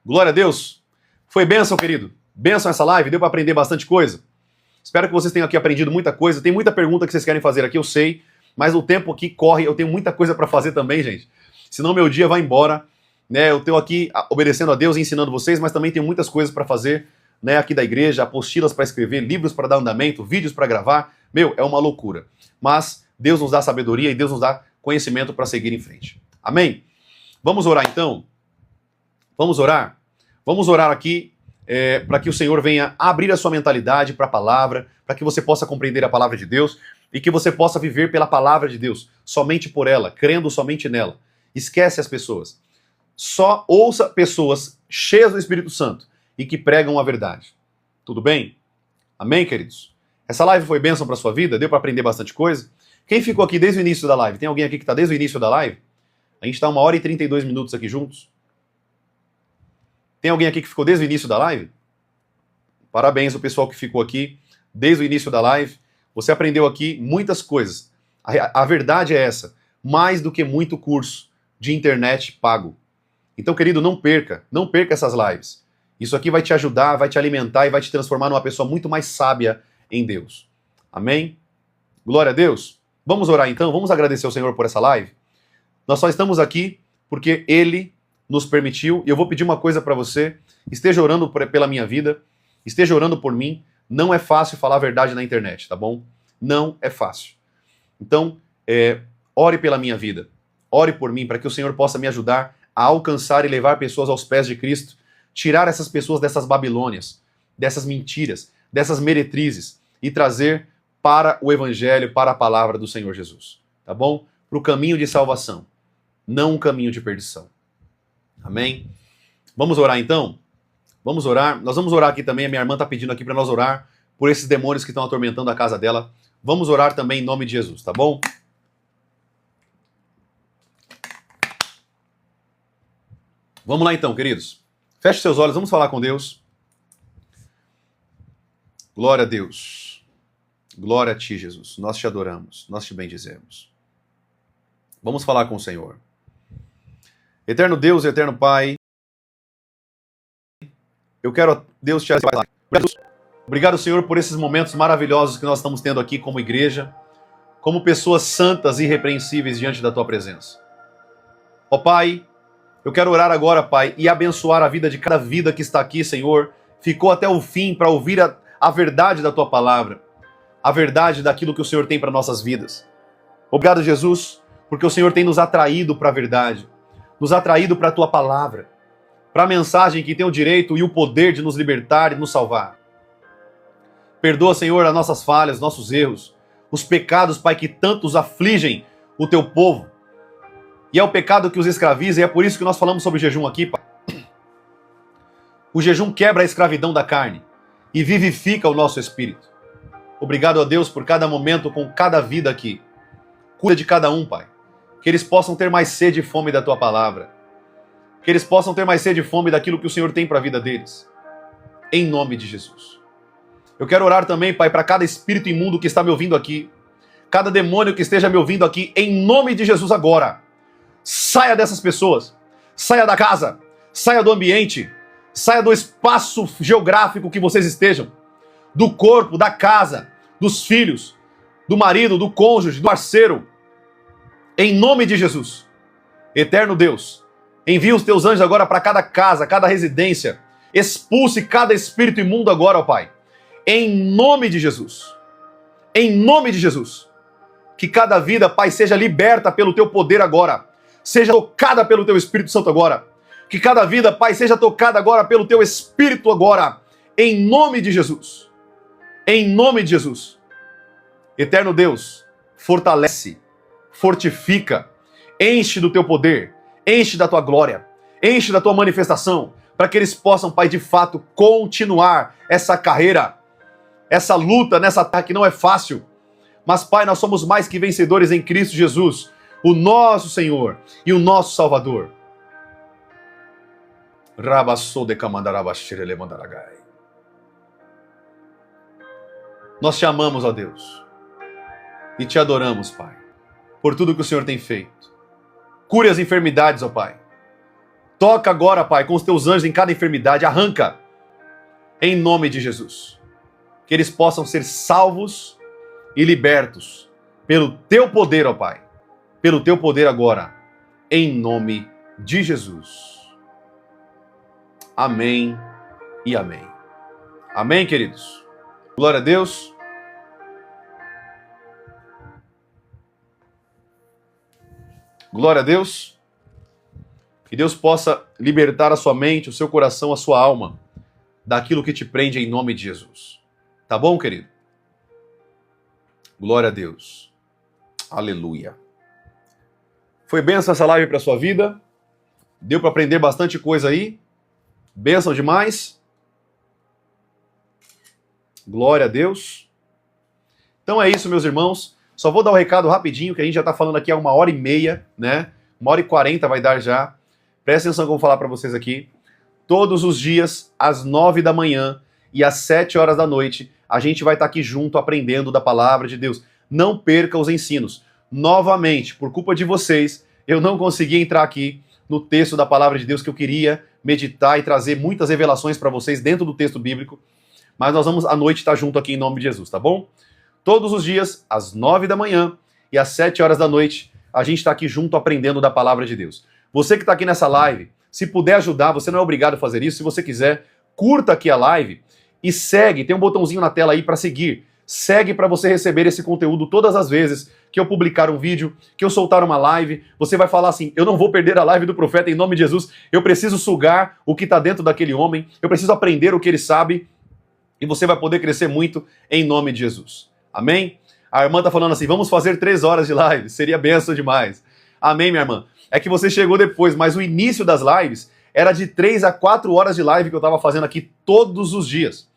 Glória a Deus. Foi bênção, querido. Bênção essa live, deu para aprender bastante coisa. Espero que vocês tenham aqui aprendido muita coisa. Tem muita pergunta que vocês querem fazer aqui, eu sei, mas o tempo aqui corre, eu tenho muita coisa para fazer também, gente. Senão meu dia vai embora, né? Eu estou aqui obedecendo a Deus e ensinando vocês, mas também tenho muitas coisas para fazer, né, aqui da igreja, apostilas para escrever, livros para dar andamento, vídeos para gravar. Meu, é uma loucura. Mas Deus nos dá sabedoria e Deus nos dá conhecimento para seguir em frente. Amém? Vamos orar então? Vamos orar? Vamos orar aqui para que o Senhor venha abrir a sua mentalidade para a palavra, para que você possa compreender a palavra de Deus e que você possa viver pela palavra de Deus, somente por ela, crendo somente nela. Esquece as pessoas. Só ouça pessoas cheias do Espírito Santo e que pregam a verdade. Tudo bem? Amém, queridos? Essa live foi bênção para sua vida? Deu para aprender bastante coisa? Quem ficou aqui desde o início da live? Tem alguém aqui que está desde o início da live? A gente está 1h32 aqui juntos. Tem alguém aqui que ficou desde o início da live? Parabéns ao pessoal que ficou aqui desde o início da live. Você aprendeu aqui muitas coisas. A verdade é essa. Mais do que muito curso de internet pago. Então, querido, não perca essas lives. Isso aqui vai te ajudar, vai te alimentar e vai te transformar numa pessoa muito mais sábia em Deus. Amém? Glória a Deus. Vamos orar então? Vamos agradecer ao Senhor por essa live? Nós só estamos aqui porque Ele nos permitiu, e eu vou pedir uma coisa para você, esteja orando pela minha vida, esteja orando por mim. Não é fácil falar a verdade na internet, tá bom? Não é fácil. Então, ore pela minha vida, ore por mim, para que o Senhor possa me ajudar a alcançar e levar pessoas aos pés de Cristo, tirar essas pessoas dessas Babilônias, dessas mentiras, dessas meretrizes, e trazer para o Evangelho, para a palavra do Senhor Jesus, tá bom? Para o caminho de salvação, não um caminho de perdição. Amém? Vamos orar então? Vamos orar. Nós vamos orar aqui também. A minha irmã está pedindo aqui para nós orar por esses demônios que estão atormentando a casa dela. Vamos orar também em nome de Jesus, tá bom? Vamos lá então, queridos. Feche seus olhos, vamos falar com Deus. Glória a Deus. Glória a Ti, Jesus. Nós Te adoramos, nós Te bendizemos. Vamos falar com o Senhor. Eterno Deus, eterno Pai, eu quero, Deus, te abençoar. Obrigado, Senhor, por esses momentos maravilhosos que nós estamos tendo aqui como igreja, como pessoas santas e irrepreensíveis diante da Tua presença. Ó Pai, eu quero orar agora, Pai, e abençoar a vida de cada vida que está aqui, Senhor. Ficou até o fim para ouvir a verdade da Tua palavra, a verdade daquilo que o Senhor tem para nossas vidas. Obrigado, Jesus, porque o Senhor tem nos atraído para a verdade, nos atraído para a Tua palavra, para a mensagem que tem o direito e o poder de nos libertar e nos salvar. Perdoa, Senhor, as nossas falhas, nossos erros, os pecados, Pai, que tantos afligem o Teu povo. E é o pecado que os escraviza, e é por isso que nós falamos sobre jejum aqui, Pai. O jejum quebra a escravidão da carne e vivifica o nosso espírito. Obrigado a Deus por cada momento, com cada vida aqui. Cuida de cada um, Pai. Que eles possam ter mais sede e fome da Tua palavra. Que eles possam ter mais sede e fome daquilo que o Senhor tem para a vida deles. Em nome de Jesus. Eu quero orar também, Pai, para cada espírito imundo que está me ouvindo aqui. Cada demônio que esteja me ouvindo aqui, em nome de Jesus agora. Saia dessas pessoas. Saia da casa. Saia do ambiente. Saia do espaço geográfico que vocês estejam. Do corpo, da casa, dos filhos, do marido, do cônjuge, do parceiro. Em nome de Jesus. Eterno Deus, envia os Teus anjos agora para cada casa, cada residência. Expulse cada espírito imundo agora, ó Pai. Em nome de Jesus. Em nome de Jesus. Que cada vida, Pai, seja liberta pelo Teu poder agora. Seja tocada pelo Teu Espírito Santo agora. Que cada vida, Pai, seja tocada agora pelo Teu Espírito agora. Em nome de Jesus. Em nome de Jesus. Eterno Deus, fortalece, fortifica, enche do Teu poder, enche da Tua glória, Enche da tua manifestação, para que eles possam, Pai, de fato, continuar essa carreira, essa luta nessa terra que não é fácil. Mas, Pai, nós somos mais que vencedores em Cristo Jesus, o nosso Senhor e o nosso Salvador. Nós te amamos, ó Deus, e te adoramos, Pai, por tudo que o Senhor tem feito. Cure as enfermidades, ó Pai. Toca agora, Pai, com os teus anjos em cada enfermidade, arranca, em nome de Jesus. Que eles possam ser salvos e libertos pelo teu poder, ó Pai. Pelo teu poder agora, em nome de Jesus. Amém e amém. Amém, queridos? Glória a Deus. Glória a Deus. Que Deus possa libertar a sua mente, o seu coração, a sua alma daquilo que te prende em nome de Jesus. Tá bom, querido? Glória a Deus. Aleluia. Foi bênção essa live para sua vida? Deu para aprender bastante coisa aí? Bênção demais? Glória a Deus. Então é isso, meus irmãos. Só vou dar um recado rapidinho, que a gente já está falando aqui há 1h30, né? 1h40 vai dar já. Presta atenção que eu vou falar para vocês aqui. Todos os dias, às 9 da manhã e às 7 horas da noite, a gente vai estar aqui junto aprendendo da palavra de Deus. Não perca os ensinos. Novamente, por culpa de vocês, eu não consegui entrar aqui no texto da palavra de Deus que eu queria meditar e trazer muitas revelações para vocês dentro do texto bíblico. Mas nós vamos à noite estar junto aqui em nome de Jesus, tá bom? Todos os dias, às 9 da manhã e às 7 horas da noite, a gente está aqui junto aprendendo da palavra de Deus. Você que está aqui nessa live, se puder ajudar, você não é obrigado a fazer isso. Se você quiser, curta aqui a live e segue. Tem um botãozinho na tela aí para seguir. Segue para você receber esse conteúdo todas as vezes que eu publicar um vídeo, que eu soltar uma live. Você vai falar assim, eu não vou perder a live do profeta em nome de Jesus. Eu preciso sugar o que está dentro daquele homem. Eu preciso aprender o que ele sabe. E você vai poder crescer muito em nome de Jesus. Amém? A irmã está falando assim, vamos fazer 3 horas de live. Seria benção demais. Amém, minha irmã? É que você chegou depois, mas o início das lives era de 3 a 4 horas de live que eu estava fazendo aqui todos os dias.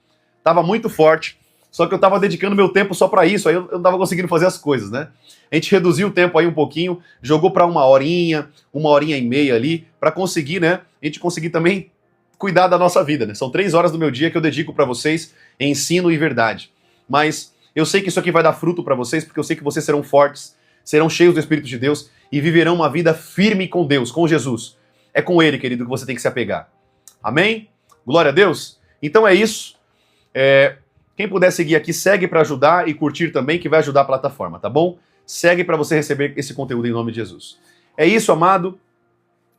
Tava muito forte, só que eu estava dedicando meu tempo só para isso, aí eu não estava conseguindo fazer as coisas, né? A gente reduziu o tempo aí um pouquinho, jogou para 1h30 ali, para conseguir, né? A gente conseguir também cuidar da nossa vida, né? São 3 horas do meu dia que eu dedico para vocês em ensino e verdade. Mas eu sei que isso aqui vai dar fruto para vocês, porque eu sei que vocês serão fortes, serão cheios do Espírito de Deus e viverão uma vida firme com Deus, com Jesus. É com Ele, querido, que você tem que se apegar. Amém? Glória a Deus. Então é isso. Quem puder seguir aqui, segue para ajudar e curtir também, que vai ajudar a plataforma, tá bom? Segue para você receber esse conteúdo em nome de Jesus. É isso, amado.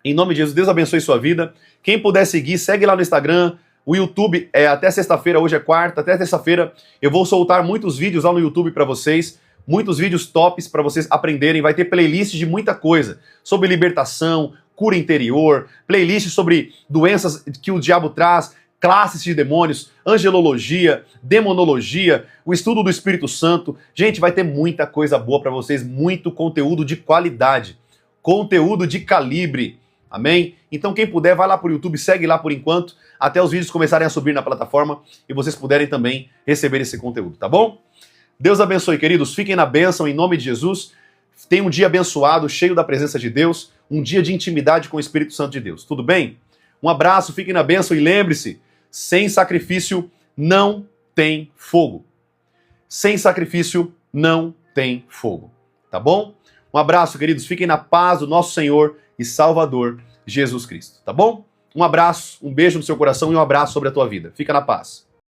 Em nome de Jesus, Deus abençoe sua vida. Quem puder seguir, segue lá no Instagram, o YouTube, até sexta-feira, hoje é quarta, até terça-feira eu vou soltar muitos vídeos lá no YouTube para vocês, muitos vídeos tops para vocês aprenderem. Vai ter playlist de muita coisa, sobre libertação, cura interior, playlist sobre doenças que o diabo traz, classes de demônios, angelologia, demonologia, o estudo do Espírito Santo. Gente, vai ter muita coisa boa para vocês, muito conteúdo de qualidade, conteúdo de calibre. Amém? Então quem puder, vai lá pro YouTube, segue lá por enquanto, até os vídeos começarem a subir na plataforma e vocês puderem também receber esse conteúdo, tá bom? Deus abençoe, queridos. Fiquem na bênção em nome de Jesus. Tenham um dia abençoado, cheio da presença de Deus, um dia de intimidade com o Espírito Santo de Deus. Tudo bem? Um abraço, fiquem na bênção e lembre-se, sem sacrifício não tem fogo. Sem sacrifício não tem fogo. Tá bom? Um abraço, queridos. Fiquem na paz do nosso Senhor e Salvador Jesus Cristo. Tá bom? Um abraço, um beijo no seu coração e um abraço sobre a tua vida. Fica na paz.